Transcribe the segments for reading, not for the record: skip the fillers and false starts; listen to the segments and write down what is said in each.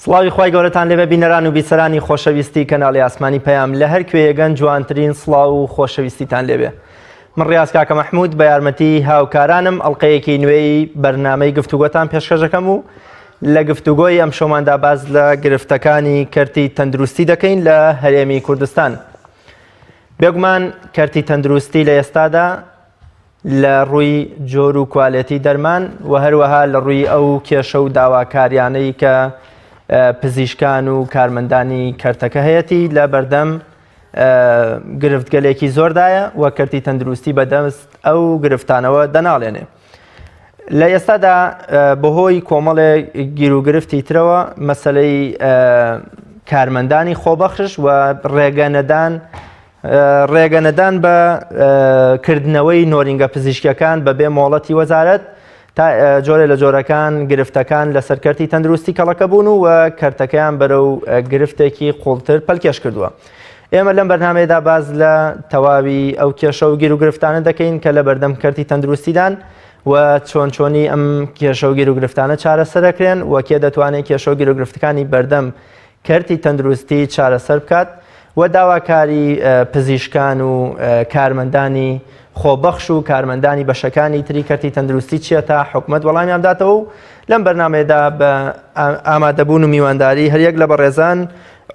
سڵاوی خوای گەورەتان لێبێ بینەران و بیسەرانی خۆشەویستی کەناڵی ئاسمانی پەیام لە هەر کوێیەگەن جوانترین سڵاو و خۆشەویستیتان لێبێ. من ڕیاز کاکە مەحموود بە یارمەتی هاوکارانم ئەڵقەیەکی نوێی بەرنامەی گفتوگۆتان پێشکەش دەکەم و لە گفتوگۆی ئەم شەوماندا باز لە گرفتەکانی کەرتی تەندروستی دەکەین لە هەرێمی کوردستان. بێگومان کەرتی تەندروستی لە ئێستادا لە ڕووی جۆر و کوالێتی دەرمان و هەروەها لە ڕووی ئەو کێشە و داواکاریانەی کە پزیشکان و کارمەندانی کەرتەکە هەیەی لە بەردەم گرفتگەلێکی زۆردایە و کەرتی تەندروستی بەدەست ئەو گرفتانەوە دەناڵێنێ. لە ئێستادا بەهۆی کۆمەڵێک گیرروگرفتی ترەوە مەسەلەی کارمەندانی خۆبەخش و ڕێگەنەدان بە کردنەوەی نۆرینگە پزیشکیەکان بەبێ مۆڵەتی وەزارەت تا جۆرە لە جۆرەکان گرفتەکان لە سەرکەرتی تەندروستی کەڵەکە بوون و کەرتەکەیان بەرەو گرفتێکی قوڵتر پەلکێش کردووە. ئێمە لەم بەرنامەیەدا باز لە تەواوی ئەو کێشە و گیرروگرفتانە دەکەین کە لە بەردەم کەرتی تەندروستیدان و چۆنی ئەم کێشە و گیرروگرفتانە چارەسەر دەکرێن و کێ دەتوانێت کێشە و گیرروگرفتەکانی بەردەم کەرتی تەندروستی چارەسەر بکات و داواکاری پزیشکان و کارمەندانی خۆبەخش و کارمەندانی بەشەکانی تری کەرتی تەندروستی چیە تا حکومەت وەڵامیان بداتەوە و لەم بەرنامەیەدا بە ئامادەبوون و میوانداری هەریەک لە بەڕێزان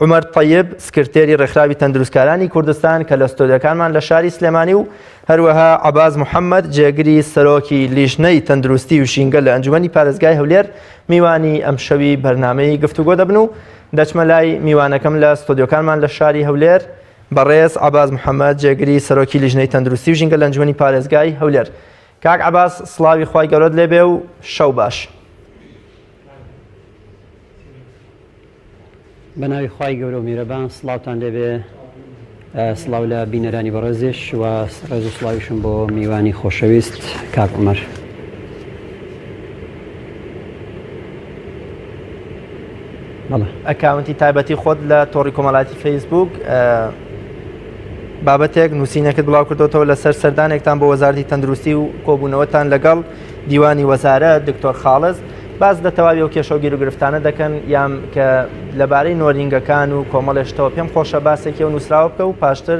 عومەر طەیب سکرتێری ڕێکخراوی تەندروستکارانی کوردستان کە لە ستۆدیۆکانمان لە شاری سلێمانی و هەروەها عەباس محەممەد جێگری سەرۆکی لیژنەی تەندروستی و شینگە لە ئەنجومەنی پارێزگای هەولێر میوانی ئەم شەوی بەرنامەی گفتوگۆ دەبن و دەچمە لای میوانەکەم لە ستۆدیۆکانمان لە شاری هەولێر بەڕێز عەباس محەممەد جێگری سەرۆکی لیژنەی تەندروستی و ژینگە لە ئەنجومەنی پارێزگای هەولێر. کاک عەباس سڵاوی خوای گەورەت لێبێ و شەو باش. بەناوی خوای گەورە و میرەبان سڵاوتان لێبێ، سڵاو لە بینەرانی بەڕێزش و ڕێز و سڵاویشم بۆ میوانی خۆشەویست کاک عومەر. ئەکاونتی تایبەتی خۆت لە تۆڕی کۆمەڵاتی فەیسبوک بابەتێک نووسینەکەت بڵاو کردوتەوە لەسەر سەردانێکتان بۆ وەزارەتی تەندروستی و کۆبوونەوەتان لەگەڵ دیوانی وەزارەت دکتۆر خاڵز باز لە تەواوی ئەو کێشە و گیرروگرفتانە دەکەن یان کە لەبارەی نۆرینگەکان و کۆمەڵێشتەوە پێم خۆشە باسێکی و نووسراوە بکە و پاشتر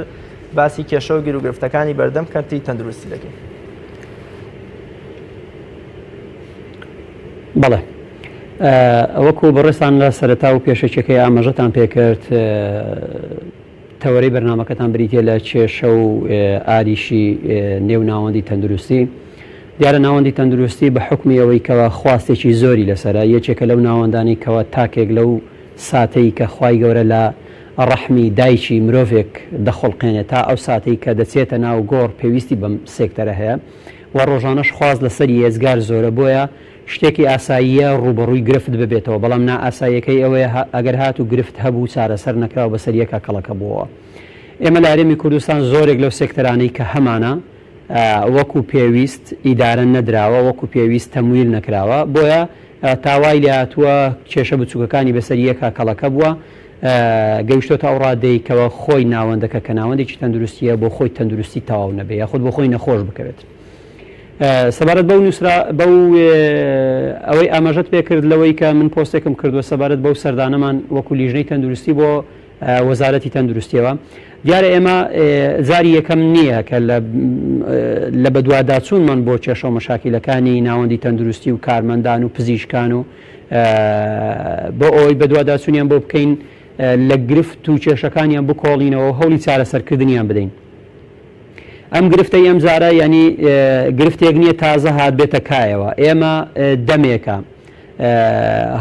باسی کێشە و گیرروگرفتەکانی بەردەم کەرتی تەندروستی دەکەین. بەڵێ وەکو بەڕێستان لە سەرەتا و پێشەکەی ئاماژەتان پێکرد تەوەرەی بەرنامەکەتان بریتە لە کێشە و ئاریشی نێو ناوەندی تەندروستی. دیارە ناوەندی تەندروستی بە حکمی ئەوەی کەەوە خواستێکی زۆری لەسەرە یەکێکە لەو ناوەندانی کەەوە تاکێک لەو ساتەی کە خوای گەورە لە ڕەحمی دایکی مرۆڤێک دەخۆڵقێنێت تا ئەو ساتەی کە دەچێتە ناو گۆڕ پێویستی بەم سێکتەرە هەیە و ڕۆژانەش خواست لەسەری ێزگار زۆرە بۆیە شتێکی ئاساییە ڕوبەڕووی گرفت ببێتەوە بەڵام نا ئاساییەکەی ئەوەیە ئەگەر هات و گرفت هەبوو چارەسەر نەکراوە بەسەر یەکە کەڵەکە بووەوە. ئێمە لە هەرێمی کوردستان زۆرێک لەو سێکتەرانەی کە هەمانە وەکو پێویست ئیدارە نەدراوە وەکو پێویست تەمویل نەکراوە بۆیە تاوای لە هاتووە کێشە بچووکەکانی بەسەر یەکە کەڵەکە بووە گەیشتۆتە ئەو ڕادەیەکەوە خۆی ناوەندەکە کە ناوەندێکی تەندروستیە بۆ خۆی تەندروستی تەواو نەبێ یاخود بۆ خۆی نەخۆش بکەوێت. سەبارەت بەو نووسرا بەو ئەوەی ئاماژەت پێکرد لەوەی کە من پۆستێکم کردووە سەبارەت بەو سەردانەمان وەکو لیژنەی تەندروستی بۆ وەزارەتی تەندروستیەوە دیارە ئێمە زاری یەکەم نییە کە لە بەدواداچوونمان بۆ کێشە و مەشاکیلەکانی ناوەندی تەندروستی و کارمەندان و پزیشکان و بۆ ئەوەی بەدواداچوونیان بۆ بکەین لە گرفت و کێشەکانیان بکۆڵینەوە هەوڵی چارەسەرکردنیان بدەین. ئەم گرفتە ئەم زارە ینی گرفتێک نییە تازە هات بێتە کایەوە ئێمە دەمێکە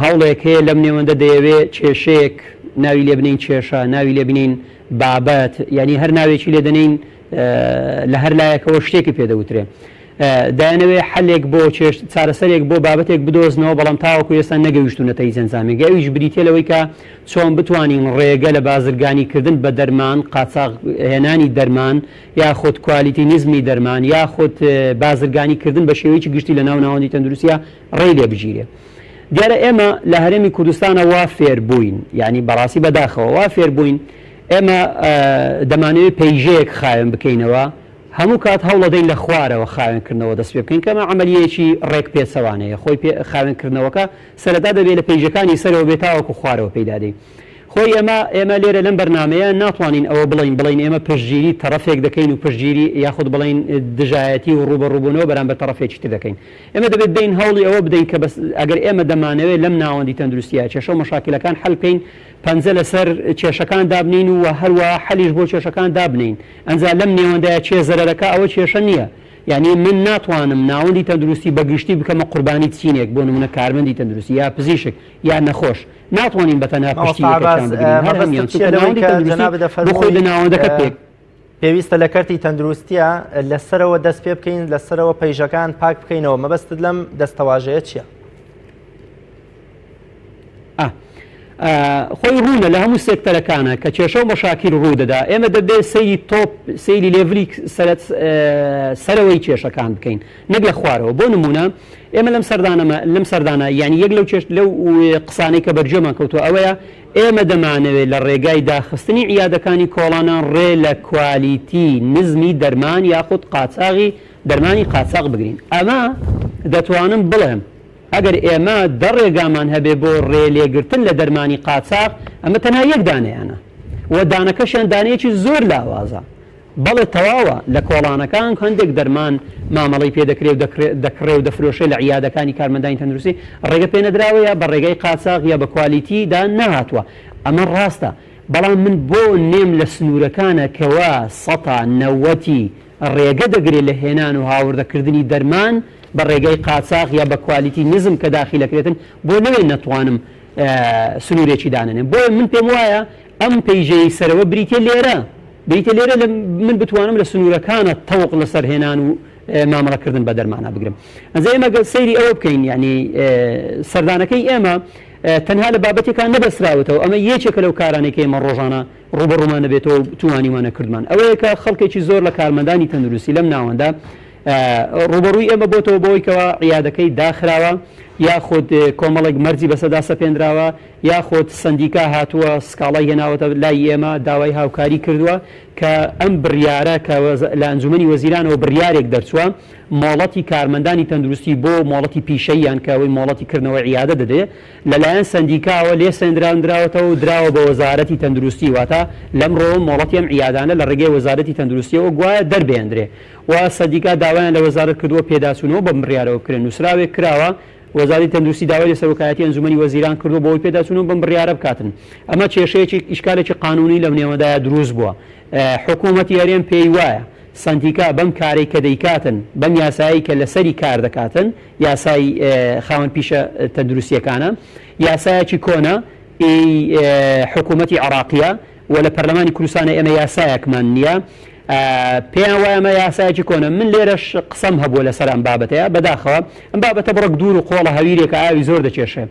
هەوڵێک هەیە لەم نێوەندە دەیەوێت کێشەیەک ناوی لێ بنین کێشە ناوی لێ بنین بابەت ینی هەر ناوێکی لێ دەنین لە هەر لایەکەوە شتێکی پێدەوترێ دایانەوێ حلێک بۆ چارەسەرێک بۆ بابەتێک بدۆزنەوە بەڵام تاوەکو ئێستا نەگەویشتونەتەی زەنجامێک ئەویش بریتێ لەوەی کە چۆن بتوانین ڕێگە لە بازرگانیکردن بە دەرمان قاچاق هێنانی دەرمان یاخود کوالیتینیزمی دەرمان یاخود بازرگانیکردن بە شێوەیەکی گشتی لە ناو ناوەندی تەندروستیە ڕێی لێ بگیرێ. دیارە ئێمە لە هەرێمی کوردستانە وا فێر بووین ینی بەڕاستی بەداخەوە وا فێر بووین ئێمە دەمانەوێت پەیژەیەک خاوێن بکەینەوە هەموو کات هەوڵە دەین لە خوارەوە خاوێنکردنەوە دەست پێ بکەین کەمە عملیەیەکی ڕێک پێچەوانەیە خۆی خاوێنکردنەوەکە سەرەتا دەبێت لە پێیژەکانی سەرەوە بێتاوەکو خوارەوە پەیدا دەین خۆی ئێمە لێرە لەم بەرنمەیە ناتوانین ئەوە بڵین ئێمە پشتگیری تەرەفێک دەکەین و پشتگیری یاخود بڵین دژایەتی و ڕوبەڕووبوونەوە بەرامبەر تەرەفێکی تر دەکەین ئێمە دەبێت دەین هەوڵی ئەوە بدەین کە ئەگەر ئێمە دەمانەوێت لەم ناوەندی تەندروستیە کێشە و مەشاکلەکان حەل بکەین پەنجە لەسەر کێشەکان دابنین و هەروە حەلیش بۆ کێشەکان دابنین ئەنجا لەم نێوەندایە چێ زەرەرەکە ئەوە کێشە نییە یعنی من ناتوانم ناوەندی تەندروستی بەگشتی بکەمە قوربانی چینێک بۆ نمونە کارمەندی تەندروستی یا پزیشک یا نەخۆش ناتوانین بەتەنها پشتیەکەشان بخۆی لە ناوەندەکە پێک پێویستە لە کەرتی تەندروستیە لەسەرەوە دەست پێ بکەین لەسەرەوە پەیژەکان پاک بکەینەوە مەبەستت لەم دەستەواژەیە چییە؟ خۆی ڕوونە لە هەموو سێکتەرەکانە کە کێشە و مەشاکل ڕوو دەدا ئێمە دەبێت سەیری تۆپ سەیری لێڤلی سەرەوەی کێشەکان بکەین نەک لە خوارەوە بۆ نمونە ئێمە لەم سەردانە یعنی یەک لەو قسانەی کە بەرجێمان کەوتووە ئەوەیە ئێمە دەمانەوێت لە ڕێگای داخستنی عیادەکانی کۆڵانان ڕێ لە کوالیتی نزمی دەرمان یاخود قاچاغی دەرمانی قاچاق بگرین ئەمە دەتوانم بڵێم ئەگەر ئێمە دەڕێگامان هەبێ بۆ ڕێ لێگرتن لە دەرمانی قاچاق ئەمە تەنها یەک دانەیانە و دانەکەشیان دانەیەکی زۆر لاوازە بەڵێ تەواوە لە کۆڵانەکان هەندێک دەرمان مامەڵی پێ دەکرێ و دەفرۆشێ لە عیادەکانی کارمەندانی تەندروستی ڕێگە پێ نەدراوە یا بە ڕێگەی قاچاق یا بە کوالیتیدا نەهاتووە ئەمە ڕاستە بەڵام من بۆ نێم لە سنوورەکانە کەوا سەتا نەوەتی ڕێگە دەگرێت لە هێنان و هاوردەکردنی دەرمان بە ڕێگەی قاچاق یا بە کوالیتی نزم کە داخیلەکرێتن بۆ نوێ نەتوانم سنوورێکی دانێنم بۆ من پێم وایە ئەم پەیژەی سەرەوە بریتە لێرە من بتوانم لە سنوورەکانە تەوق لەسەر هێنان و مامەڵەکردن بە دەرمانە بگرم ئەنجا ئێمە سەیری ئەوە بکەین ینی سەردانەکەی ئێمە تەنها لە بابەتێکان نەبەسراوەتەوە ئەمە یەکێکە لەو کارانێکی ئێمە ڕۆژانە ڕوبەڕوومان دەبێتەوە توانیوانە کردمان ئەوەیە کە خەڵکێکی زۆر لە کارمەندانی تەندروستی لەم ناوەندا ڕوبەڕووی ئێمە بۆتەوە بۆی کەەوە عیادەکەی داخراوە یاخود کۆمەڵێک مەرجی بەسەدا سەپێنراوە یاخود سندیکا هاتووە سکاڵای هێناوەتە لای ئێمە داوای هاوکاری کردووە کە ئەم بڕیارە کە لە ئەنجومەنی وەزیرانەوە بڕیارێک دەرچووە مۆڵەتی کارمەندانی تەندروستی بۆ مۆڵەتی پیشەیان کە ئەوەی مۆڵەتی کردنەوەی عیادە دەدێ لەلایەن سندیکاوە لێ سێنراوەتەوە و دراوە بە وەزارەتی تەندروستی واتە لەمڕۆ مۆڵەتی ئەم عیادانە لە ڕێگەی وەزارەتی تەندروستیەوە گوایە دەربێندرێ و سندیکا داوایان لە وەزارەت کردووە پێداچوونەوە بە بڕیارەوە بکرێن نووسراوێک کراوە وەزارەتی تەندروستی داوای لە سەرۆکایەتی ئەنجومەنی وەزیران کردو بۆی پێداچوون بەم بڕیارە بکاتن ئەمە کێشەیەکی ئیشکالێکی قانونی لەم نێوەدایە دروست بووە حکوومەتی هەرێم پێی وایە سندیکا بەم کارەی کە دەیکاتن بەم یاسایی کە لەسەری کار دەکاتن یاسای خاوەن پیشە تەندروستیەکانە یاسایەکی کۆنە حکوومەتی عراقیە و لە پەرلەمانی کوردستانە ئێمە یاسایەکمان نییە پێیان وایە ئەمە یاسایەکی کۆنە من لێرەش قسەم هەبووە لەسەر ئەم بابەتەیە بەداخەوە ئەم بابەتە بڕک دوور و قۆڵە هەویرێکە ئاوی زۆر دەکێشێ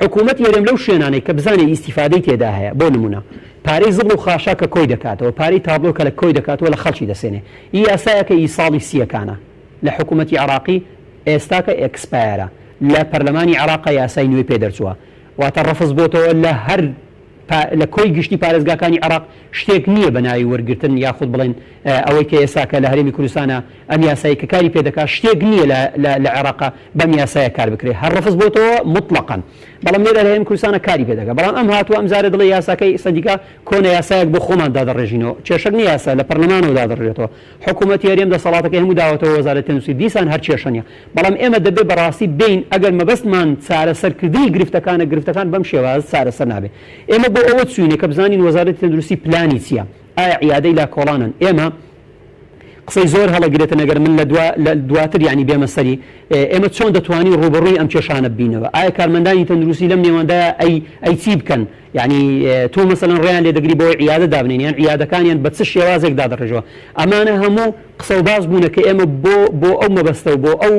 حکوومەتی هەرێم لەو شوێنانەی کە بزانێ ئیسیفادەی تێدا هەیە بۆ نمونە پارەی زڵ و خاشا کە کۆی دەکاتەوە پارەی تابلۆ کە لە کۆی دەکاتەوە لە خەڵکی دەسێنێ یاسایەکە ساڵی سیەکانە لە حکوومەتی عراقی ئێستاکە ئەکسپایرە لە پەرلەمانی عراقا یاسای نوێ پێ دەرچووە واتە ڕەفز بۆتەوە لە هەر لە کۆی گشتی پارێزگاکانی عراق شتێک نییە بە ناوی وەرگرتن یاخود بڵێن ئەوەی کە ئێساکە لە هەرێمی کوردستانە ئەم یاسایی کە کاری پێدەکات شتێک نییە لە عێراق بەم یاسایە کار بکرێت هەر ڕەفز بۆتەوە مطلقاً بەڵام لێرە لە هەرێمی کوردستانە کاری پێدەکات بەڵام ئەم هاتووە ئەم زارە دڵی یاساکەی سەندیکا کۆنە یاسایەک بۆ خۆمان دادەڕێژینەوە کێشەک نیە یاسا لە پەرلەمانەوە دادەڕێتەوە حکوومەتی هەرێم دەسەڵاتەکەی هەموو داوەتەوە وەزارەتی تەندروستی دیسان هەر کێشە نیە بەڵام ئێمە دەبێت بەڕاستی بین ئەگەر مەبەستمان چارەسەرکردنی گرفتەکان بەم شێواز چارەسەر نابێت ئێمە بۆ ئەوە چوینە کە بزانین وەزارەتی تەندروستی پلانی چییە ئایا عیادەی لا کۆڵانن ئێمە قسەی زۆر هەڵەگرێتە نەگەر من لە دواتر ینی بێمە سەری ئێمە چۆن دەتوانین ڕوبەڕووی ئەم کێشانە ببینەوە ئایا کارمەندانی تەندروستی لەم نێوەندایە ئەی چی بکەن ینی تۆ مەسەڵەن ڕێیان لێ دەگری بۆ عیادە دابنێن یان عیادەکانیان بە چ شێوازێک دادەڕێژەوە ئەمانە هەموو قسە و باز بوونە کە ئێمە بۆ ئەو مەبەستە و بۆ ئەو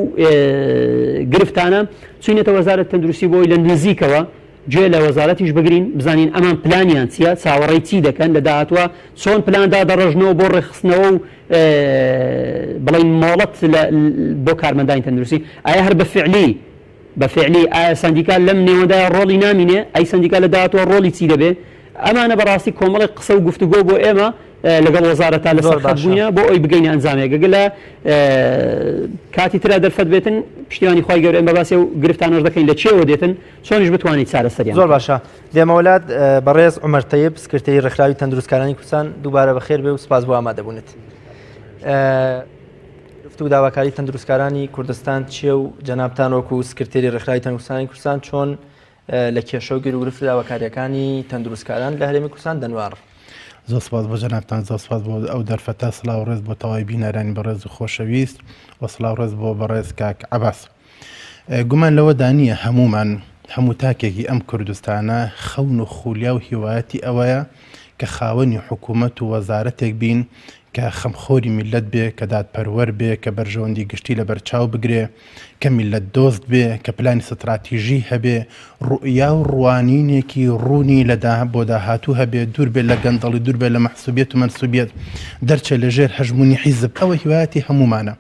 گرفتانە چوینێتە وەزارەتی تەندروستی بۆی لە نزیکەوە گوێ لە وەزارەتیش بگرین بزانین ئەمان پلانیان چیە چاوەڕێی چی دەکەن لە داهاتوە چۆن پلاندا دەڕژنەوە بۆ ڕێخستنەوە و بڵین مۆڵەت بۆ کارمەندانی تەندروستی ئایا هەر بە فعلی ئایا سندیکا لەم نێوەندایە ڕۆڵی نامینێ ئەی سندیکا لە داهاتوە ڕۆڵی چی دەبێ ئەمانە بەڕاستی کۆمەڵی قسە و گفتوگۆ بۆ ئێمە لەگەڵ وەزارەتە لەسەر خەبوونە بۆ ئەوی بگەینە ئەنجامێک گەلە کاتی ترا دەرفەت بێتن پشتیوانی خی گەورە ئەم بەباسی و گرفتانەش دەکەین لە چێوە دێتن چۆنیش بتوانیت چارەسەریان. زۆر باشە دێمەولات بەڕێز عومەر تەیب سکرتەری ڕێکخراوی تەندروستکارانی کوردستان دووبارە بەخێر بێ و سپاس بۆ ئامادەبوونت. گفتو داواکاری تەندروستکارانی کوردستان چیە و جەنابتان وەکو سکرتێری ڕێکخراوی تەندروستکارانی کوردستان چۆن لە کێشە و گرفت داواکاریەکانی تەندروستکاران لە هەرێمی کوردستان دەنوار. زۆر سپاس بۆ جەنابتان، زۆر سپاس بۆ ئەو دەرفەتە، سڵاو ڕێز بۆ تەواوی بینەرانی بەڕێز و خۆشەویست و سڵاو ڕێز بۆ بەڕێز کاک عەباس. گومان لەوە دانیە هەمومان هەموو تاکێکی ئەم کوردستانە خەون و خوولیا و هیوایەتی ئەوەیە کە خاوەنی حکوومەت و وەزارەتێک بین کە خەمخۆری میلەت بێ، کە دادپەروەر بێ، کە بەرژەوەندی گشتی لە بەرچاو بگرێ، کە میلەت دۆست بێ، کە پلانی ستراتیژی هەبێ، ڕوئیا و ڕوانینێکی ڕوونی بۆ داهاتوو هەبێ، دوور بێ لە گەندەڵی، دوور بێ لە مەحسوبیەت و مەنسوبیەت، دەرچێ لە ژێر هەژمونی حیزب. ئەوە هیوایەتی هەمومانە.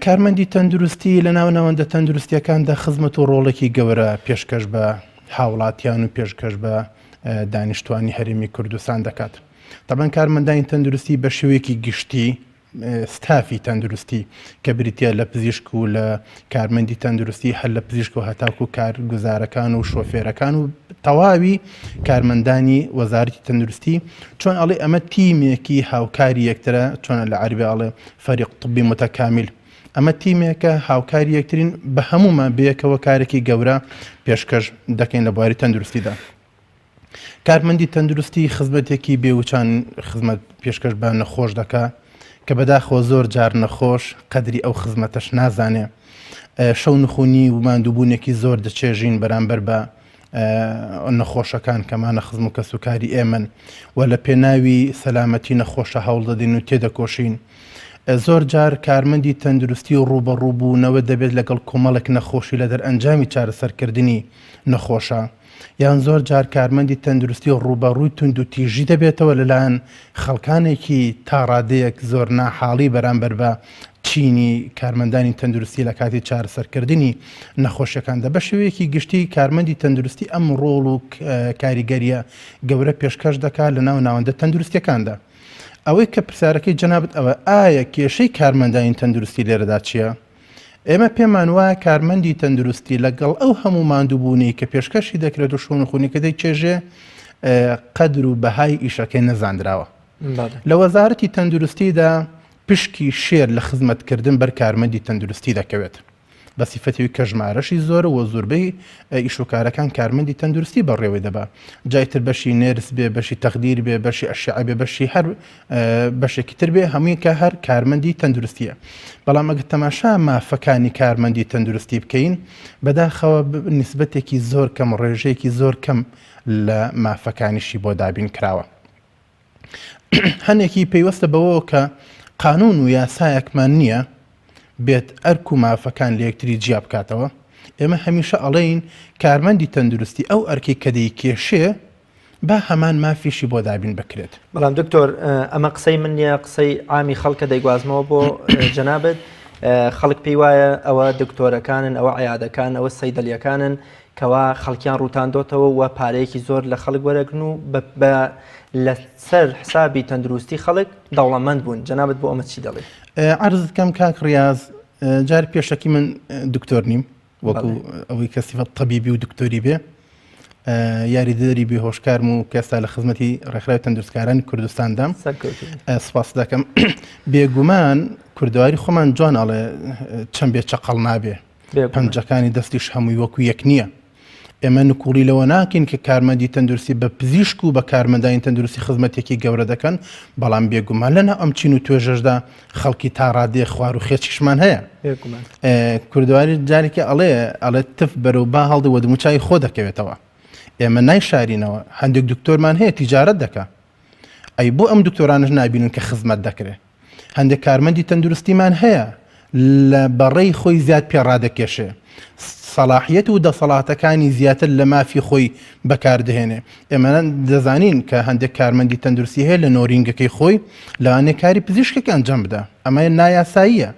کارمەندی تەندروستی لە ناو ناوەندە تەندروستیەکاندا خزمەت و ڕۆڵێکی گەورە پێشکەش بە هاوڵاتیان و پێشکەش بە دانیشتوانی هەرێمی کوردستان دەکات. طبعا کارمەندانی تەندروستی بە شێوەیەکی گشتی ستافی تەندروستی کە بریتە لە پزیشک و لە کارمەندی تەندروستی هەر لە پزیشک و هەتاکو کارگوزارەکان و شۆفێرەکان و تەواوی کارمەندانی وەزارەتی تەندروستی چۆن ئەڵێ ئەمە تیمێکی هاوکاری یەکترە، چۆنە لە عەربی ئەڵێ فەریق طبی متەکامل. ئەمە تیمێکە هاوکاری یەکترین بە هەمومان بەیەکەوە کارێکی گەورە پێشکەش دەکەین لە بواری تەندروستیدا. کارمەندی تەندروستی خزمەتێکی بێوچان خزمەت پێشکەش بە نەخۆش دەکا کە بەداخۆ زۆر جار نەخۆش قەدری ئەو خزمەتەش نازانێ، شەو نخونی و ماندووبوونێکی زۆر دەچێژین بەرامبەر بە نەخۆشەکان کەمانە خزم و کەسوکاری ئێمن و لە پێناوی سەلامەتی نەخۆشە هەوڵ دەدەین و تێدەکۆشین. زۆر جار کارمەندی تەندروستی و ڕوبەڕووبوونەوە دەبێت لەگەڵ کۆمەڵێک نەخۆشی لە دەرئەنجامی چارەسەرکردنی نەخۆشە، یان زۆر جار کارمەندی تەندروستی و ڕوبەڕووی تونند و تیژی دەبێتەوە لەلایەن خەڵکانێکی تا ڕادەیەک زۆر ناحاڵی بەرامبەر بە چینی کارمەندانی تەندروستی لە کاتی چارەسەرکردنی نەخۆشیەکاندا. بە شێوەیەکی گشتی کارمەندی تەندروستی ئەم ڕۆڵ و کاریگەریە گەورە پێشکەش دەکات لە ناو ناوەندە تەندروستیەکاندا. ئەوەی کە پرسیارەکەی جەنابەت ئەوە ئایا کێشەی کارمەندانی تەندروستی لێرەدا چییە؟ ئێمە پێمان وایە کارمەندی تەندروستی لەگەڵ ئەو هەموو ماندووبوونی کە پێشکەشی دەکرێت و شۆنخوونیکە دەیچێژێ قەدر و بەهای ئیشەکەی نەزانراوە. لە وەزارەتی تەندروستیدا پشکی شێر لە خزمەتکردن بەر کارمەندی تەندروستی دەکەوێت بە سیفەتەوەی کە ژمارەشی زۆرە و زۆربەی ئیشوکارەکان کارمەندی تەندروستی بەڕێوەی دەبا، جایتر بەشی نێرس بێ، بەشی تەخدیر بێ، بەشی ئەشعە بێ، بەشی هەر بەشێکی تر بێ، هەمووی کە هەر کارمەندی تەندروستیە. بەڵام ئەگە تەماشا مافەکانی کارمەندی تەندروستی بکەین بەداخەوە نیسبەتێکی زۆر کەم، ڕێژەیەکی زۆر کەم لە مافەکانیشی بۆ دابین کراوە. هەنێکی پێیوەستە بەوە کە قانون و یاسایەکمان نییە بێت ئەرک و مافەکان لە یەکتری جیا بکاتەوە. ئێمە هەمیشە ئەڵێین کارمەندی تەندروستی ئەو ئەرکی کە دەیکێشێ با هەمان مافیشی بۆ دابین بکرێت. بەڵام دکتۆر ئەمە قسەی من نییە، قسەی عامی خەڵکە دەیگوازمەوە بۆ جەنابەت. خەڵک پێی وایە ئەوە دکتۆرەکانن، ئەوە عەیادەکان، ئەوە سەیدەلیەکانن کەوا خەڵکیان ڕوتاندۆتەوە و پارەیەکی زۆر لە خەڵک وەرەگرن و لەسەر حسابی تەندروستی خەڵک دەوڵەمەند بوون. جەنابەت بۆ ئەمە چی دەڵێ؟ عرضت کەم کاک ڕیاز، جار پێشەکی من دکتۆر نیم وەکو ئەوەی کە سیفەت تەبیبی و دکتۆری بێ، یاریدەری بێهۆشکارم و کەستا لە خزمەتی ڕێکخراوی تەندروستکارانی کوردستاندام. سپاس دەکەم. بێگومان کوردەواری خۆمان جوان ئەڵێ چەند بێ چەقەڵ نابێ، پەنجەکانی دەستیش هەمووی وەکو یەک نییە. ئێمە نکوڵی لەوە ناکەین کە کارمەندی تەندروستی بە پزیشک و بە کارمەندانی تەندروستی خزمەتێکی گەورە دەکەن، بەڵام بێگومان لەنا ئەم چین و توێژەشدا خەڵکی تا ڕادێ خوار و خێچیشمان هەیە. کوردەواری جارێکی ئەڵێ تف بەرەو با هەڵدە وە دموچای خۆ دەکەوێتەوە. ئێمە نایشارینەوە، هەندێک دکتۆرمان هەیە تیجارەت دەکە، ئەی بۆ ئەم دکتۆرانش نابینن کە خزمەت دەکرێت. هەندێک کارمەندی تەندروستیمان هەیە لە بەڕێی خۆی زیاد پێڕادەکێشێ، سەلاحیەت و دەسەڵاتەکانی زیاتر لە مافی خۆی بەکاردەهێنێ. ئێمە دەزانین کە هەندێک کارمەندی تەندروستی هەیە لە نۆرینگەکەی خۆی لەوانەیە کاری پزیشکێک ئەنجام بدە، ئەمە نایاساییە.